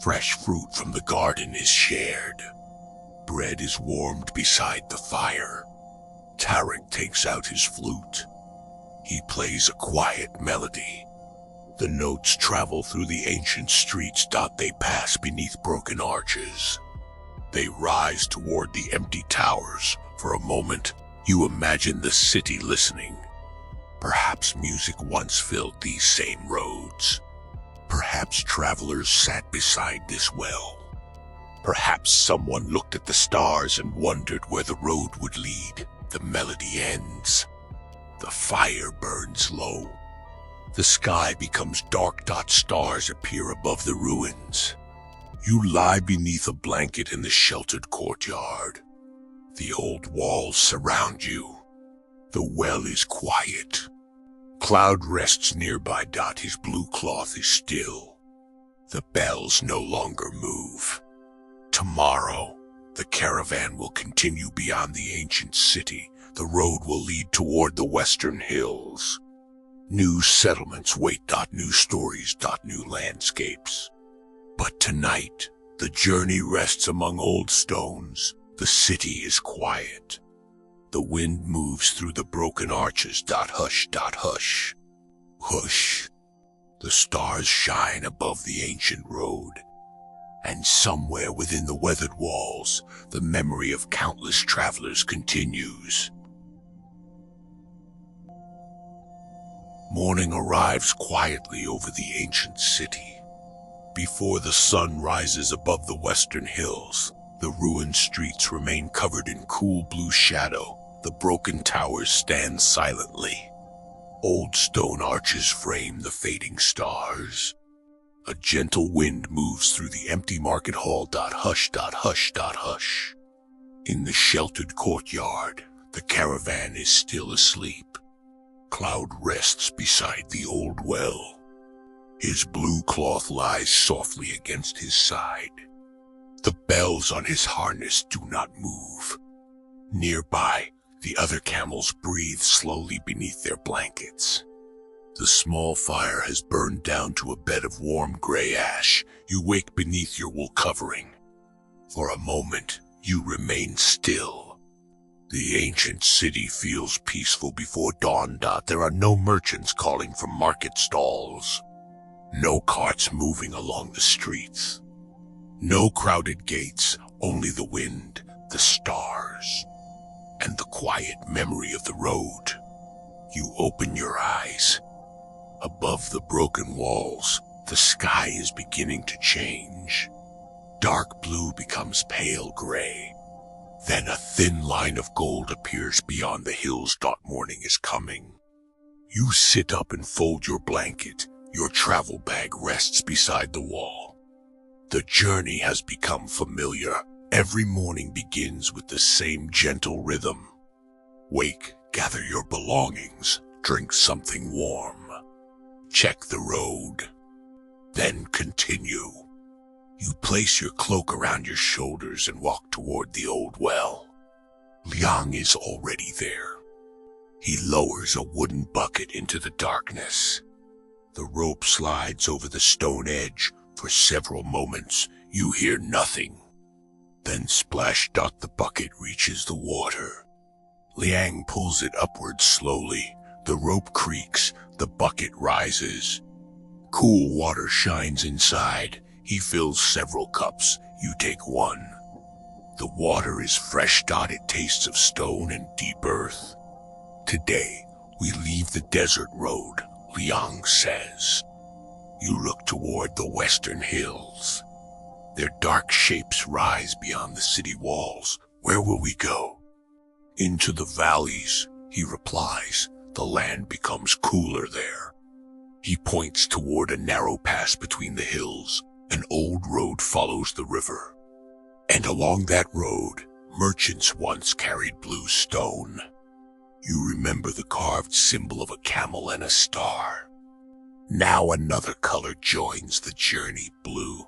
Fresh fruit from the garden is shared. Bread is warmed beside the fire. Tarek takes out his flute. He plays a quiet melody. The notes travel through the ancient streets. They pass beneath broken arches. They rise toward the empty towers. For a moment, you imagine the city listening. Perhaps music once filled these same roads. Perhaps travelers sat beside this well. Perhaps someone looked at the stars and wondered where the road would lead. The melody ends. The fire burns low. The sky becomes dark. Stars appear above the ruins. You lie beneath a blanket in the sheltered courtyard. The old walls surround you. The well is quiet. Cloud rests nearby. His blue cloth is still. The bells no longer move. Tomorrow, the caravan will continue beyond the ancient city. The road will lead toward the western hills. New settlements wait. New stories. New landscapes. But tonight, the journey rests among old stones. The city is quiet. The wind moves through the broken arches. Hush. Hush. Hush. The stars shine above the ancient road. And somewhere within the weathered walls, the memory of countless travelers continues. Morning arrives quietly over the ancient city. Before the sun rises above the western hills, the ruined streets remain covered in cool blue shadow. The broken towers stand silently. Old stone arches frame the fading stars. A gentle wind moves through the empty market hall. Hush. Hush. In the sheltered courtyard, the caravan is still asleep. Cloud rests beside the old well. His blue cloth lies softly against his side. The bells on his harness do not move. Nearby, the other camels breathe slowly beneath their blankets. The small fire has burned down to a bed of warm gray ash. You wake beneath your wool covering. For a moment, you remain still. The ancient city feels peaceful before dawn. There are no merchants calling from market stalls. No carts moving along the streets. No crowded gates, only the wind, the stars, and the quiet memory of the road. You open your eyes. Above the broken walls, the sky is beginning to change. Dark blue becomes pale gray. Then a thin line of gold appears beyond the hills. Morning is coming. You sit up and fold your blanket. Your travel bag rests beside the wall. The journey has become familiar. Every morning begins with the same gentle rhythm. Wake, gather your belongings, drink something warm. Check the road. Then continue. You place your cloak around your shoulders and walk toward the old well. Liang is already there. He lowers a wooden bucket into the darkness. The rope slides over the stone edge. For several moments, you hear nothing. Then splash. The bucket reaches the water. Liang pulls it upward slowly. The rope creaks. The bucket rises. Cool water shines inside. He fills several cups. You take one. The water is fresh. It tastes of stone and deep earth. Today, we leave the desert road, Liang says. You look toward the western hills. Their dark shapes rise beyond the city walls. Where will we go? Into the valleys, he replies. The land becomes cooler there. He points toward a narrow pass between the hills. An old road follows the river. And along that road, merchants once carried blue stone. You remember the carved symbol of a camel and a star. Now another color joins the journey, blue.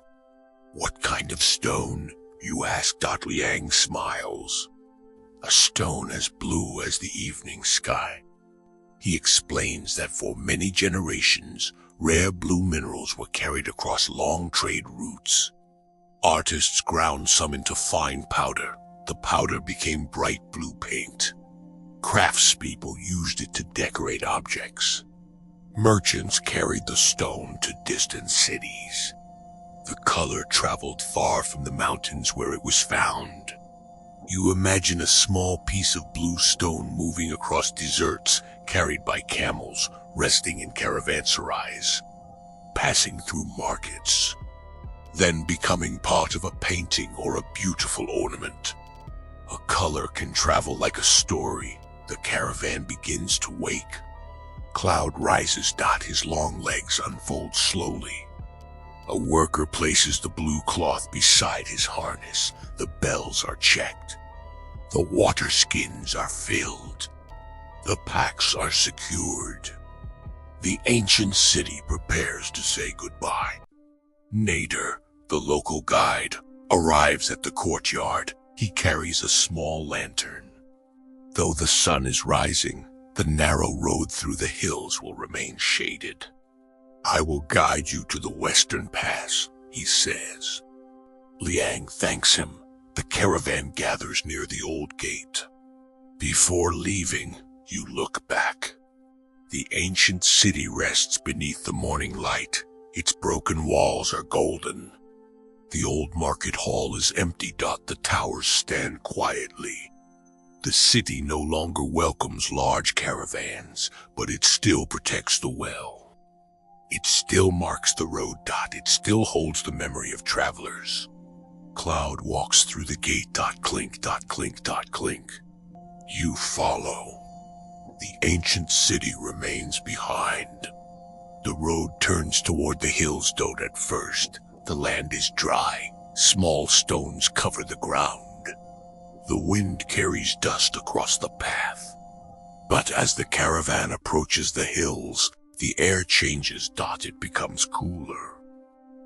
What kind of stone? You ask. Liang smiles. A stone as blue as the evening sky. He explains that for many generations, rare blue minerals were carried across long trade routes. Artists ground some into fine powder. The powder became bright blue paint. Craftspeople used it to decorate objects. Merchants carried the stone to distant cities. The color traveled far from the mountains where it was found. You imagine a small piece of blue stone moving across deserts, carried by camels, resting in caravanserais, passing through markets, then becoming part of a painting or a beautiful ornament. A color can travel like a story. The caravan begins to wake. Cloud rises. His long legs unfold slowly. A worker places the blue cloth beside his harness. The bells are checked. The water skins are filled. The packs are secured. The ancient city prepares to say goodbye. Nader, the local guide, arrives at the courtyard. He carries a small lantern. Though the sun is rising, the narrow road through the hills will remain shaded. I will guide you to the western pass, he says. Liang thanks him. The caravan gathers near the old gate. Before leaving, you look back. The ancient city rests beneath the morning light. Its broken walls are golden. The old market hall is empty. The towers stand quietly. The city no longer welcomes large caravans, but it still protects the well. It still marks the road. It still holds the memory of travelers. Cloud walks through the gate. Clink, clink, clink. You follow. The ancient city remains behind. The road turns toward the hills. At first, the land is dry. Small stones cover the ground. The wind carries dust across the path. But as the caravan approaches the hills, the air changes. It becomes cooler.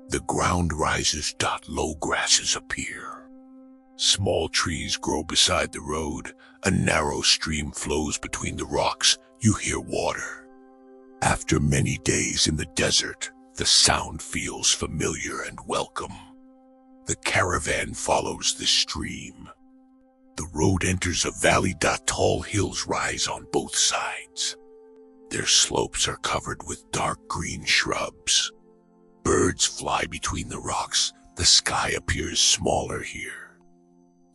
The ground rises. Low grasses appear. Small trees grow beside the road. A narrow stream flows between the rocks. You hear water. After many days in the desert, the sound feels familiar and welcome. The caravan follows the stream. The road enters a valley. Tall hills rise on both sides. Their slopes are covered with dark green shrubs. Birds fly between the rocks. The sky appears smaller here.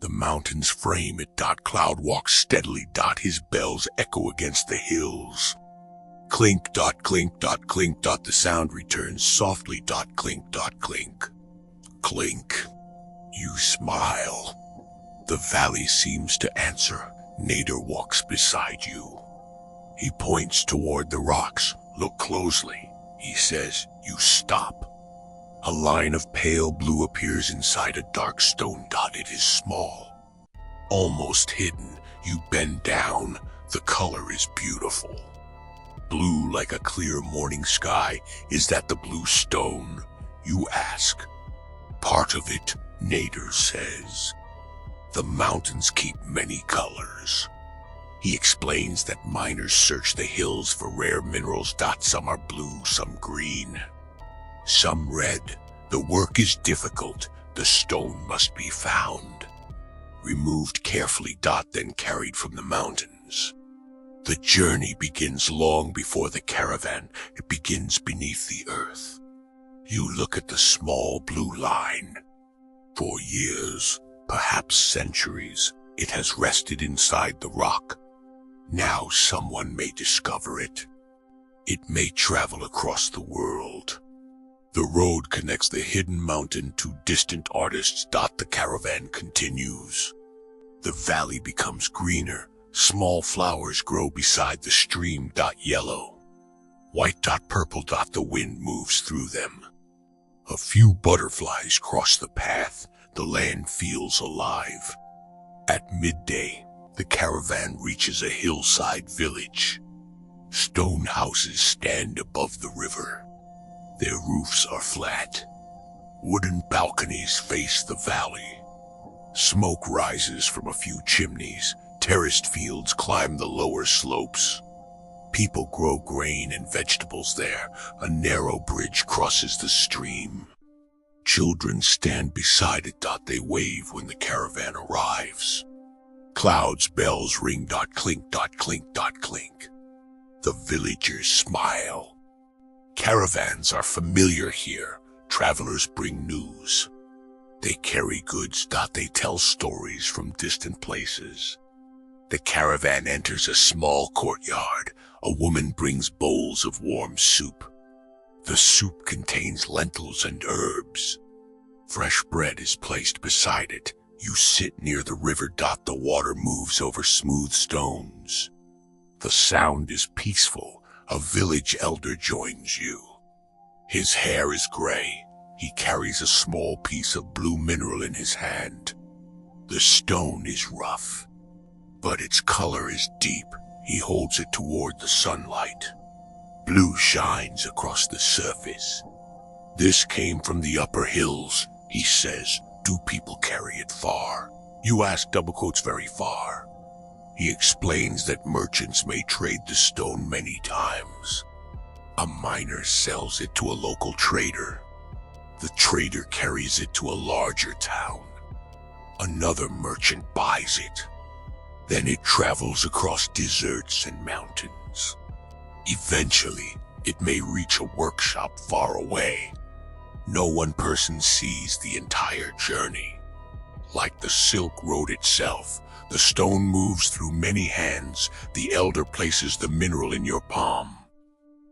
The mountains frame it. Cloud walks steadily. His bells echo against the hills. Clink, clink, clink. The sound returns softly. Clink, clink. Clink. You smile. The valley seems to answer. Nader walks beside you. He points toward the rocks. Look closely. He says, you stop. A line of pale blue appears inside a dark stone. It is small, almost hidden. You bend down. The color is beautiful. Blue like a clear morning sky. Is that the blue stone? You ask. Part of it, Nader says. The mountains keep many colors. He explains that miners search the hills for rare minerals. Some are blue, some green, some red. The work is difficult. The stone must be found. Removed carefully. Then carried from the mountains. The journey begins long before the caravan. It begins beneath the earth. You look at the small blue line. For years, perhaps centuries, it has rested inside the rock. Now someone may discover it. It may travel across the world. The road connects the hidden mountain to distant artists. The caravan continues. The valley becomes greener. Small flowers grow beside the stream. Yellow, white. Purple. The wind moves through them. A few butterflies cross the path. The land feels alive. At midday, the caravan reaches a hillside village. Stone houses stand above the river. Their roofs are flat. Wooden balconies face the valley. Smoke rises from a few chimneys. Terraced fields climb the lower slopes. People grow grain and vegetables there. A narrow bridge crosses the stream. Children stand beside it. They wave when the caravan arrives. Cloud's bells ring. Clink, clink, clink. The villagers smile. Caravans are familiar here. Travelers bring news. They carry goods. They tell stories from distant places. The caravan enters a small courtyard. A woman brings bowls of warm soup. The soup contains lentils and herbs. Fresh bread is placed beside it. You sit near the river. The water moves over smooth stones. The sound is peaceful. A village elder joins you. His hair is gray. He carries a small piece of blue mineral in his hand. The stone is rough, but its color is deep. He holds it toward the sunlight. Blue shines across the surface. This came from the upper hills, he says. Do people carry it far? You ask, double quotes, very far. He explains that merchants may trade the stone many times. A miner sells it to a local trader. The trader carries it to a larger town. Another merchant buys it. Then it travels across deserts and mountains. Eventually, it may reach a workshop far away. No one person sees the entire journey. Like the Silk Road itself, the stone moves through many hands. The elder places the mineral in your palm.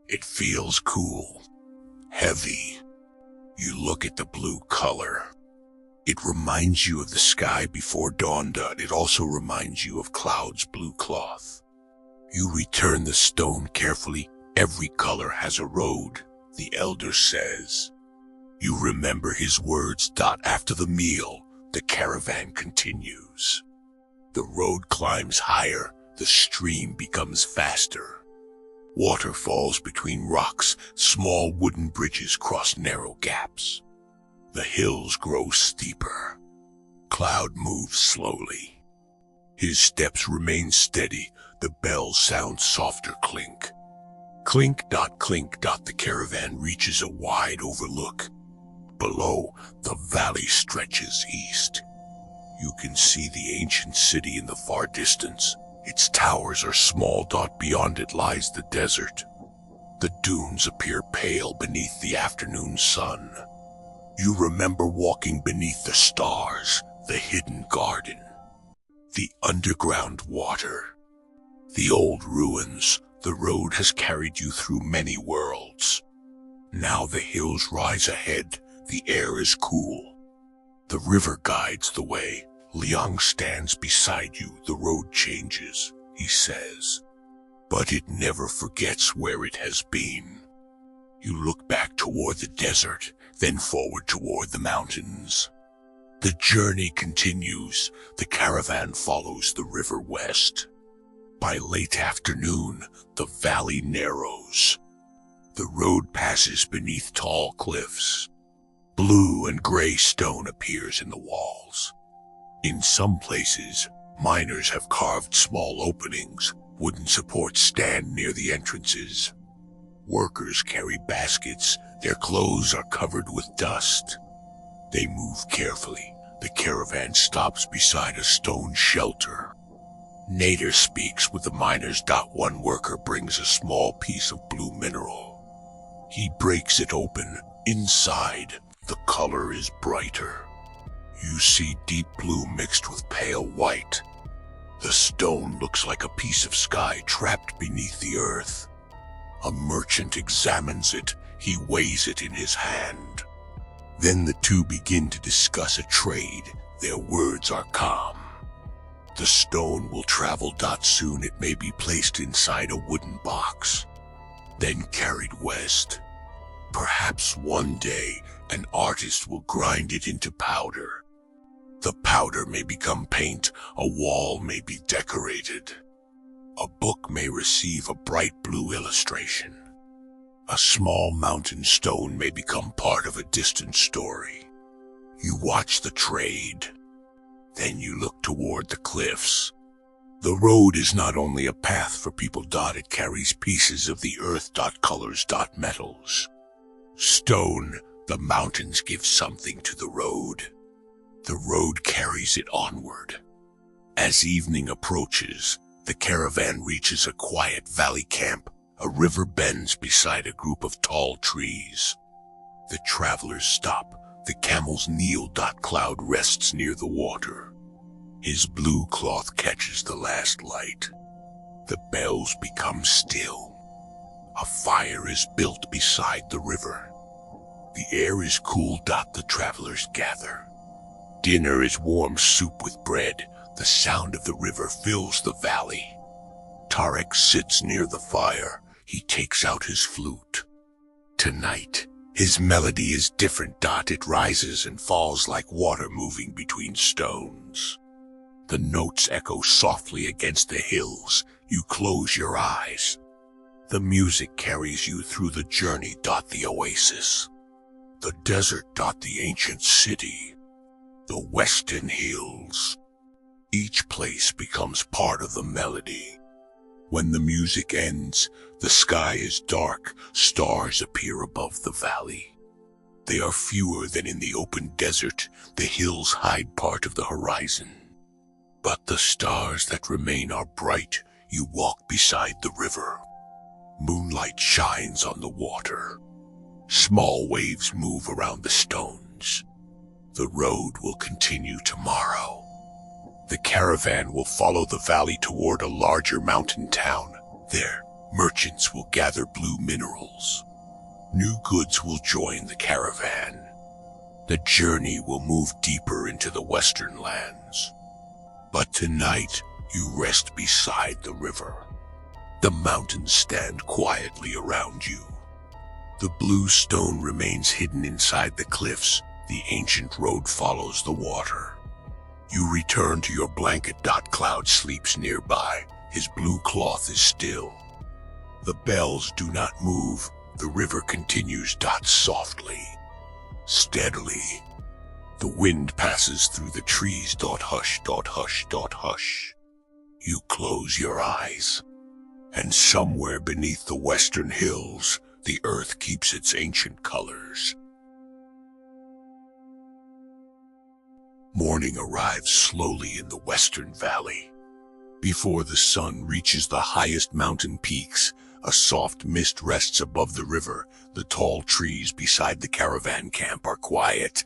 It feels cool, heavy. You look at the blue color. It reminds you of the sky before dawn. It also reminds you of clouds' blue cloth. You return the stone carefully. Every color has a road, the elder says. You remember his words. After the meal, the caravan continues. The road climbs higher. The stream becomes faster. Water falls between rocks. Small wooden bridges cross narrow gaps. The hills grow steeper. Cloud moves slowly. His steps remain steady. The bells sound softer. Clink. Clink. Clink. The caravan reaches a wide overlook. Below, the valley stretches east. You can see the ancient city in the far distance. Its towers are small. Beyond it lies the desert. The dunes appear pale beneath the afternoon sun. You remember walking beneath the stars, the hidden garden, the underground water, the old ruins. The road has carried you through many worlds. Now the hills rise ahead. The air is cool. The river guides the way. Liang stands beside you. The road changes, he says, but it never forgets where it has been. You look back toward the desert, then forward toward the mountains. The journey continues. The caravan follows the river west. By late afternoon, the valley narrows. The road passes beneath tall cliffs. Blue and gray stone appears in the walls. In some places, miners have carved small openings. Wooden supports stand near the entrances. Workers carry baskets. Their clothes are covered with dust. They move carefully. The caravan stops beside a stone shelter. Nader speaks with the miners. One worker brings a small piece of blue mineral. He breaks it open. Inside, the color is brighter. You see deep blue mixed with pale white. The stone looks like a piece of sky trapped beneath the earth. A merchant examines it. He weighs it in his hand. Then the two begin to discuss a trade. Their words are calm. The stone will travel. Soon it may be placed inside a wooden box, then carried west. Perhaps one day an artist will grind it into powder. The powder may become paint. A wall may be decorated. A book may receive a bright blue illustration. A small mountain stone may become part of a distant story. You watch the trade. Then you look toward the cliffs. The road is not only a path for people. It carries pieces of the earth. Colors. Metals. Stone. The mountains give something to the road. The road carries it onward. As evening approaches, the caravan reaches a quiet valley camp. A river bends beside a group of tall trees. The travelers stop. The camels kneel. Cloud rests near the water. His blue cloth catches the last light. The bells become still. A fire is built beside the river. The air is cool. The travelers gather. Dinner is warm soup with bread. The sound of the river fills the valley. Tarek sits near the fire. He takes out his flute. Tonight, his melody is different. It rises and falls like water moving between stones. The notes echo softly against the hills. You close your eyes. The music carries you through the journey. The oasis, the desert. The ancient city, the western hills. Each place becomes part of the melody. When the music ends, the sky is dark. Stars appear above the valley. They are fewer than in the open desert. The hills hide part of the horizon. But the stars that remain are bright. You walk beside the river. Moonlight shines on the water. Small waves move around the stones. The road will continue tomorrow. The caravan will follow the valley toward a larger mountain town. There, merchants will gather blue minerals. New goods will join the caravan. The journey will move deeper into the western lands. But tonight, you rest beside the river. The mountains stand quietly around you. The blue stone remains hidden inside the cliffs. The ancient road follows the water. You return to your blanket. Cloud sleeps nearby. His blue cloth is still. The bells do not move. The river continues. Softly, steadily. The wind passes through the trees. Hush, hush, hush. You close your eyes. And somewhere beneath the western hills, the earth keeps its ancient colors. Morning arrives slowly in the western valley. Before the sun reaches the highest mountain peaks, a soft mist rests above the river. The tall trees beside the caravan camp are quiet.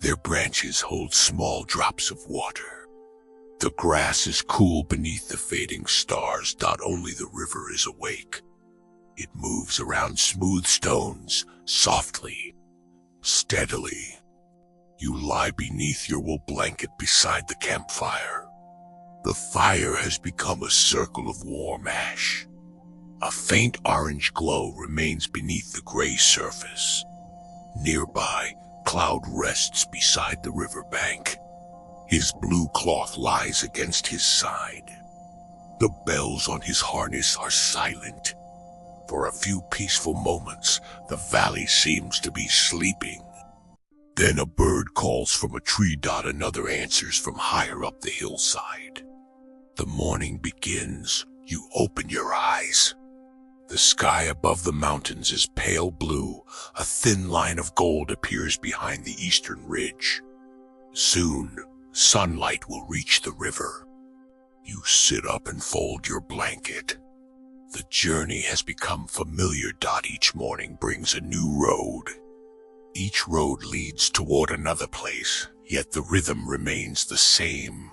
Their branches hold small drops of water. The grass is cool beneath the fading stars. Only the river is awake. It moves around smooth stones, softly, steadily. You lie beneath your wool blanket beside the campfire. The fire has become a circle of warm ash. A faint orange glow remains beneath the gray surface. Nearby, Cloud rests beside the riverbank. His blue cloth lies against his side. The bells on his harness are silent. For a few peaceful moments, the valley seems to be sleeping. Then a bird calls from a tree. Another answers from higher up the hillside. The morning begins. You open your eyes. The sky above the mountains is pale blue. A thin line of gold appears behind the eastern ridge. Soon, sunlight will reach the river. You sit up and fold your blanket. The journey has become familiar. Each morning brings a new road. Each road leads toward another place, yet the rhythm remains the same.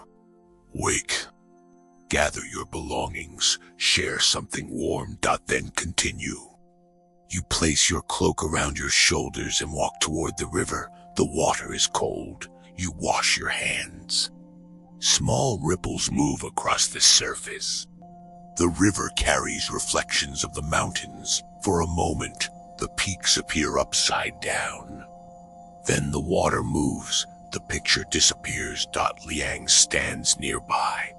Wake. Gather your belongings, share something warm. Then continue. You place your cloak around your shoulders and walk toward the river. The water is cold. You wash your hands. Small ripples move across the surface. The river carries reflections of the mountains. For a moment, the peaks appear upside down. Then the water moves. The picture disappears. Liang stands nearby.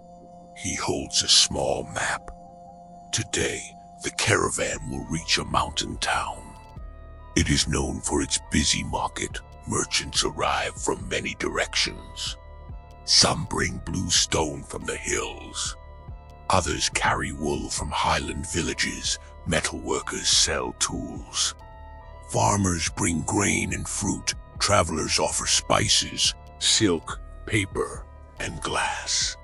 He holds a small map. Today, the caravan will reach a mountain town. It is known for its busy market. Merchants arrive from many directions. Some bring blue stone from the hills. Others carry wool from highland villages. Metal workers sell tools. Farmers bring grain and fruit. Travelers offer spices, silk, paper, and glass.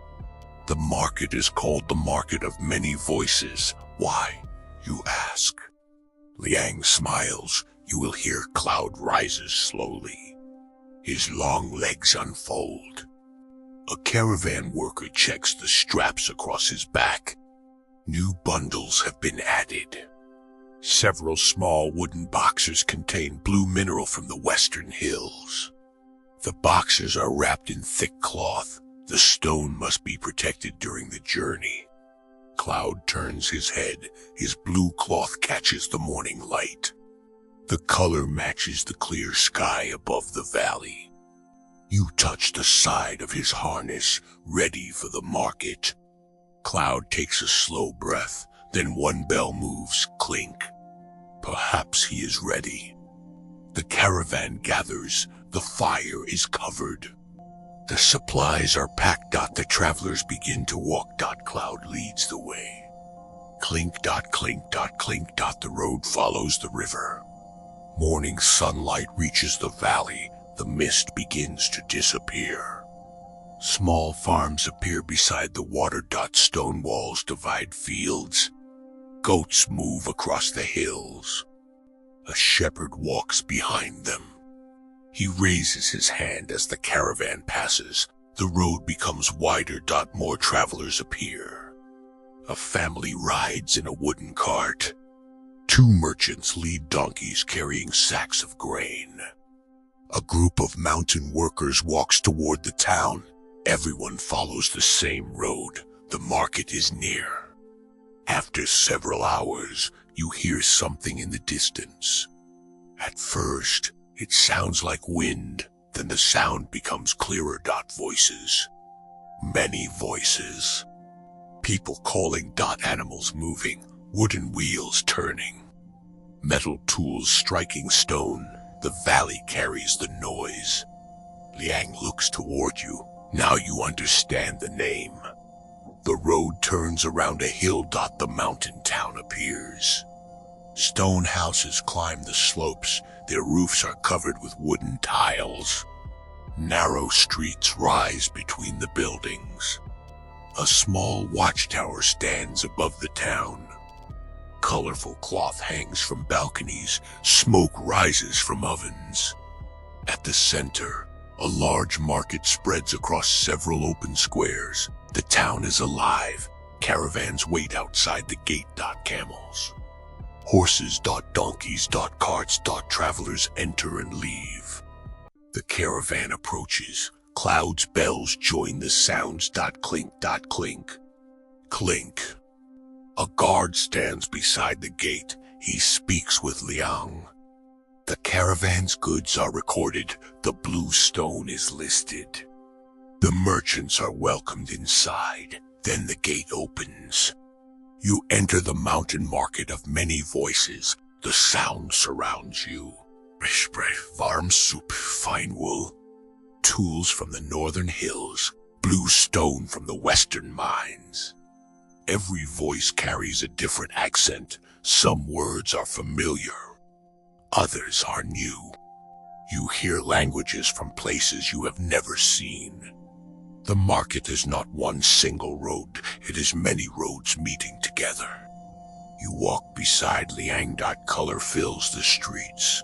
The market is called the Market of Many Voices. Why, you ask? Liang smiles. You will hear Cloud rises slowly. His long legs unfold. A caravan worker checks the straps across his back. New bundles have been added. Several small wooden boxes contain blue mineral from the western hills. The boxes are wrapped in thick cloth. The stone must be protected during the journey. Cloud turns his head. His blue cloth catches the morning light. The color matches the clear sky above the valley. You touch the side of his harness, ready for the market. Cloud takes a slow breath. Then one bell moves, clink. Perhaps he is ready. The caravan gathers. The fire is covered. The supplies are packed. The travelers begin to walk. Cloud leads the way. Clink. Clink. Clink. The road follows the river. Morning sunlight reaches the valley. The mist begins to disappear. Small farms appear beside the water. Stone walls divide fields. Goats move across the hills. A shepherd walks behind them. He raises his hand as the caravan passes. The road becomes wider. More travelers appear. A family rides in a wooden cart. Two merchants lead donkeys carrying sacks of grain. A group of mountain workers walks toward the town. Everyone follows the same road. The market is near. After several hours, you hear something in the distance. At first, it sounds like wind. Then the sound becomes clearer. Voices. Many voices. People calling. Animals moving. Wooden wheels turning. Metal tools striking stone. The valley carries the noise. Liang looks toward you. Now you understand the name. The road turns around a hill. The mountain town appears. Stone houses climb the slopes. Their roofs are covered with wooden tiles. Narrow streets rise between the buildings. A small watchtower stands above the town. Colorful cloth hangs from balconies. Smoke rises from ovens. At the center, a large market spreads across several open squares. The town is alive. Caravans wait outside the gate. Camels. Horses. Donkeys. Carts. Travelers enter and leave. The caravan approaches. Clouds, bells join the sounds. Clink. Clink. Clink. A guard stands beside the gate. He speaks with Liang. The caravan's goods are recorded. The blue stone is listed. The merchants are welcomed inside. Then the gate opens. You enter the mountain market of many voices. The sound surrounds you. Farm soup, fine wool. Tools from the northern hills. Blue stone from the western mines. Every voice carries a different accent. Some words are familiar. Others are new. You hear languages from places you have never seen. The market is not one single road. It is many roads meeting together. You walk beside Liang. Color fills the streets.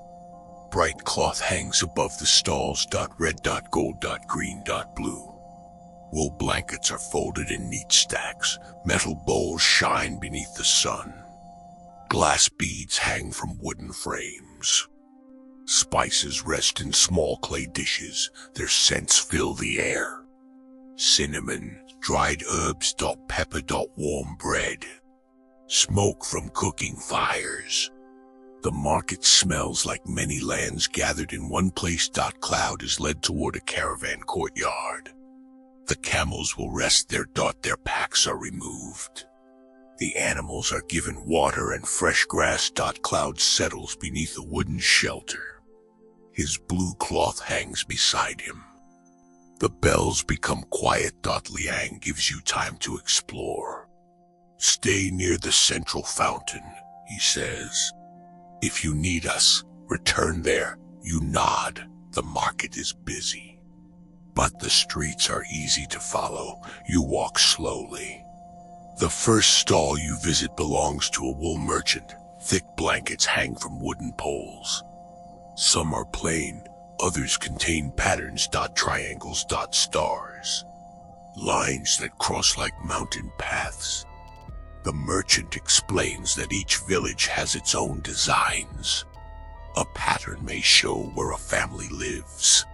Bright cloth hangs above the stalls. Red. Gold. Green. Blue. Wool blankets are folded in neat stacks. Metal bowls shine beneath the sun. Glass beads hang from wooden frames. Spices rest in small clay dishes. Their scents fill the air. Cinnamon, dried herbs. Pepper. Warm bread. Smoke from cooking fires. The market smells like many lands gathered in one place. Cloud is led toward a caravan courtyard. The camels will rest there. Their packs are removed. The animals are given water and fresh grass. Cloud settles beneath a wooden shelter. His blue cloth hangs beside him. The bells become quiet. Liang gives you time to explore. Stay near the central fountain, he says. If you need us, return there. You nod. The market is busy. But the streets are easy to follow. You walk slowly. The first stall you visit belongs to a wool merchant. Thick blankets hang from wooden poles. Some are plain, others contain patterns. Triangles. Stars. Lines that cross like mountain paths. The merchant explains that each village has its own designs. A pattern may show where a family lives.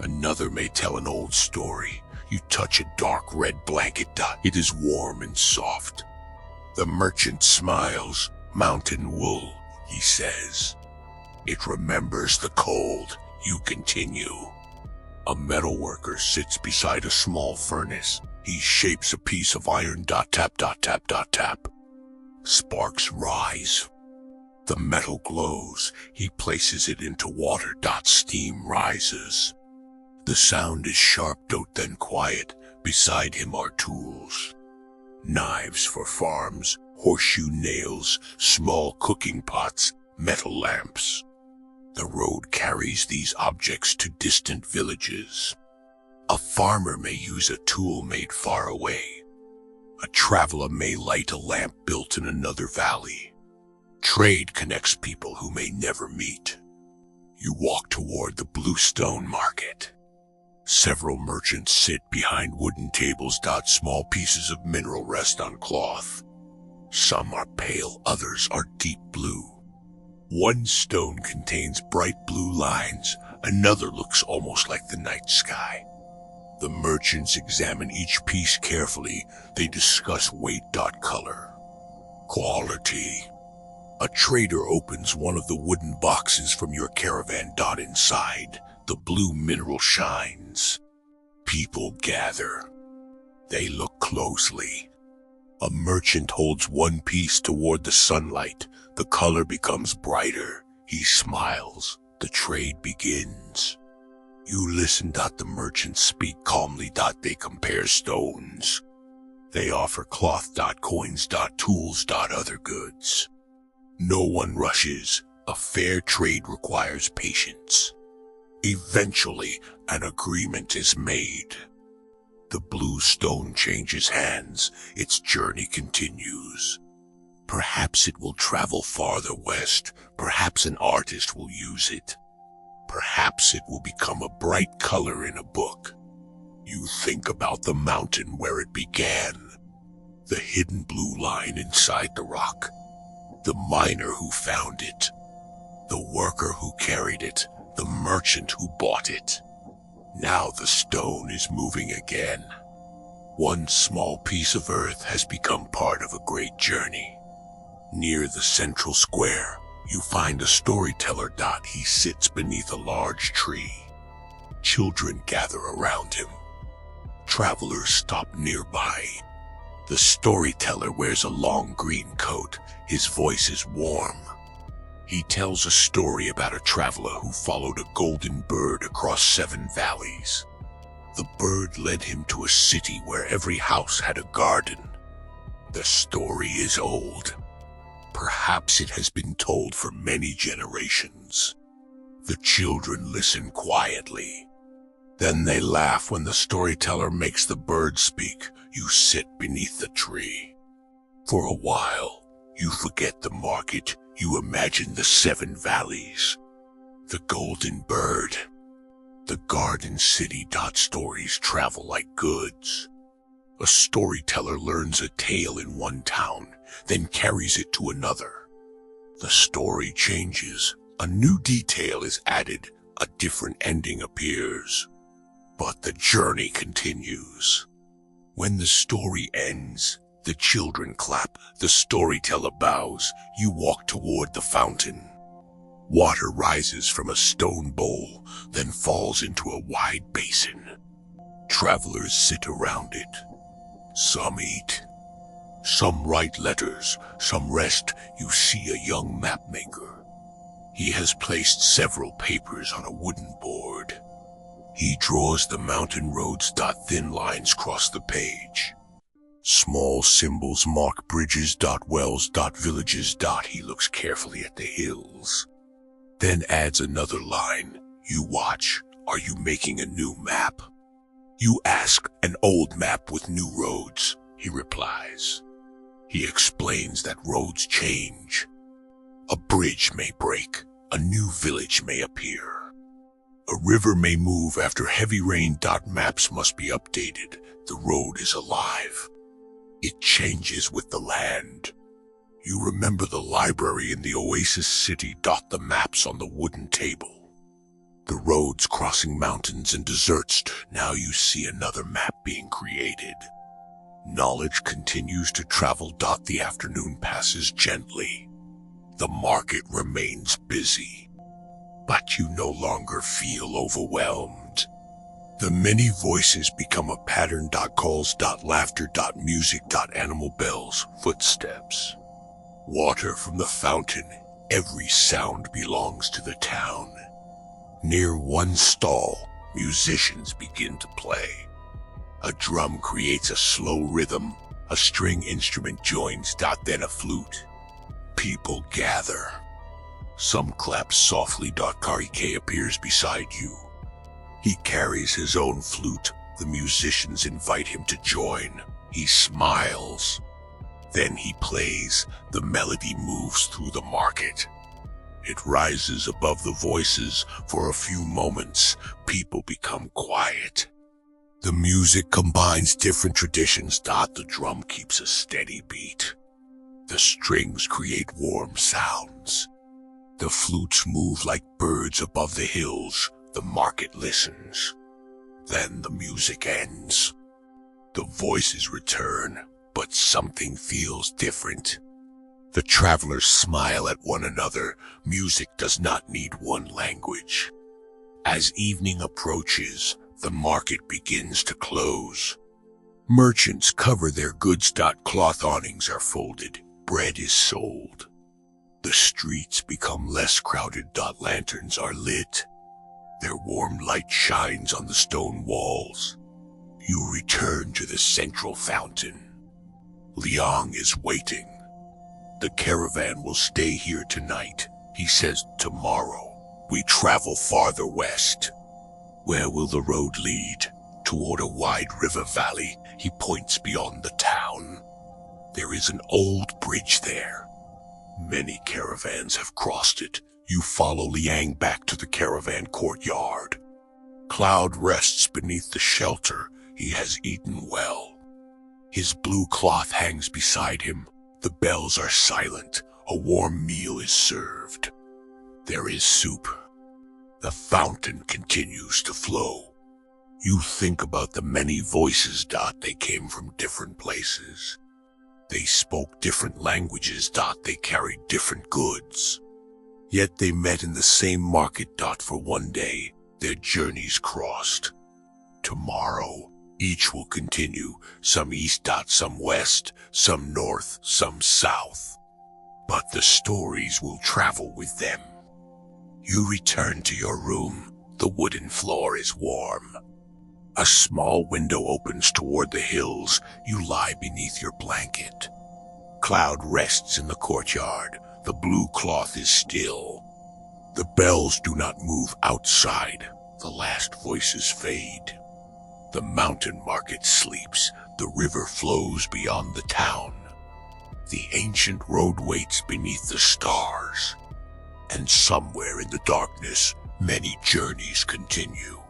Another may tell an old story. You touch a dark red blanket. It is warm and soft. The merchant smiles. Mountain wool, he says. It remembers the cold. You continue. A metalworker sits beside a small furnace. He shapes a piece of iron. Tap. Sparks rise. The metal glows. He places it into water. Steam rises. The sound is sharp, then quiet. Beside him are tools. Knives for farms, horseshoe nails, small cooking pots, metal lamps. The road carries these objects to distant villages. A farmer may use a tool made far away. A traveler may light a lamp built in another valley. Trade connects people who may never meet. You walk toward the bluestone market. Several merchants sit behind wooden tables. Small pieces of mineral rest on cloth. Some are pale, others are deep blue. One stone contains bright blue lines, another looks almost like the night sky. The merchants examine each piece carefully. They discuss weight. Color. Quality. A trader opens one of the wooden boxes from your caravan. Inside, the blue mineral shines. People gather. They look closely. A merchant holds one piece toward the sunlight. The color becomes brighter. He smiles. The trade begins. You listen. The merchants speak calmly. They compare stones. They offer cloth. Coins. Tools. Other goods. No one rushes. A fair trade requires patience. Eventually, an agreement is made. The blue stone changes hands. Its journey continues. Perhaps it will travel farther west. Perhaps an artist will use it. Perhaps it will become a bright color in a book. You think about the mountain where it began. The hidden blue line inside the rock. The miner who found it. The worker who carried it. The merchant who bought it. Now the stone is moving again. One small piece of earth has become part of a great journey. Near the central square, you find a storyteller. He sits beneath a large tree. Children gather around him. Travelers stop nearby. The storyteller wears a long green coat. His voice is warm. He tells a story about a traveler who followed a golden bird across 7 valleys. The bird led him to a city where every house had a garden. The story is old. Perhaps it has been told for many generations. The children listen quietly. Then they laugh when the storyteller makes the bird speak. You sit beneath the tree. For a while, you forget the market. You imagine the 7 valleys. The golden bird. The garden city. Stories travel like goods. A storyteller learns a tale in one town, then carries it to another. The story changes. A new detail is added. A different ending appears. But the journey continues. When the story ends, the children clap. The storyteller bows. You walk toward the fountain. Water rises from a stone bowl, then falls into a wide basin. Travelers sit around it. Some eat. Some write letters. Some rest. You see a young mapmaker. He has placed several papers on a wooden board. He draws the mountain roads. Thin lines cross the page. Small symbols mark bridges. Wells. Villages. He looks carefully at the hills. Then adds another line. You watch. Are you making a new map? You ask. An old map with new roads, he replies. He explains that roads change. A bridge may break. A new village may appear. A river may move after heavy rain. Maps must be updated. The road is alive. It changes with the land. You remember the library in the oasis city. The maps on the wooden table. The roads crossing mountains and deserts. Now you see another map being created. Knowledge continues to travel. The afternoon passes gently. The market remains busy. But you no longer feel overwhelmed. The many voices become a pattern. Calls. Laughter. Music. Animal bells. Footsteps. Water from the fountain, every sound belongs to the town. Near one stall, musicians begin to play. A drum creates a slow rhythm, a string instrument joins, then a flute. People gather. Some clap softly. Karike appears beside you. He carries his own flute. The musicians invite him to join. He smiles. Then he plays. The melody moves through the market. It rises above the voices. For a few moments, people become quiet. The music combines different traditions. The drum keeps a steady beat. The strings create warm sounds. The flutes move like birds above the hills. The market listens. Then the music ends. The voices return, but something feels different. The travelers smile at one another. Music does not need one language. As evening approaches, the market begins to close. Merchants cover their goods. Cloth awnings are folded. Bread is sold. The streets become less crowded. Lanterns are lit. Their warm light shines on the stone walls. You return to the central fountain. Liang is waiting. The caravan will stay here tonight. He says tomorrow we travel farther west. Where will the road lead? Toward a wide river valley. He points beyond the town. There is an old bridge there. Many caravans have crossed it. You follow Liang back to the caravan courtyard. Cloud rests beneath the shelter. He has eaten well. His blue cloth hangs beside him. The bells are silent. A warm meal is served. There is soup. The fountain continues to flow. You think about the many voices. They came from different places. They spoke different languages. They carried different goods. Yet they met in the same market. For one day, their journeys crossed. Tomorrow, each will continue. Some east. Some west. Some north. Some south. But the stories will travel with them. You return to your room. The wooden floor is warm. A small window opens toward the hills. You lie beneath your blanket. Cloud rests in the courtyard. The blue cloth is still. The bells do not move outside. The last voices fade. The mountain market sleeps. The river flows beyond the town. The ancient road waits beneath the stars. And somewhere in the darkness, many journeys continue.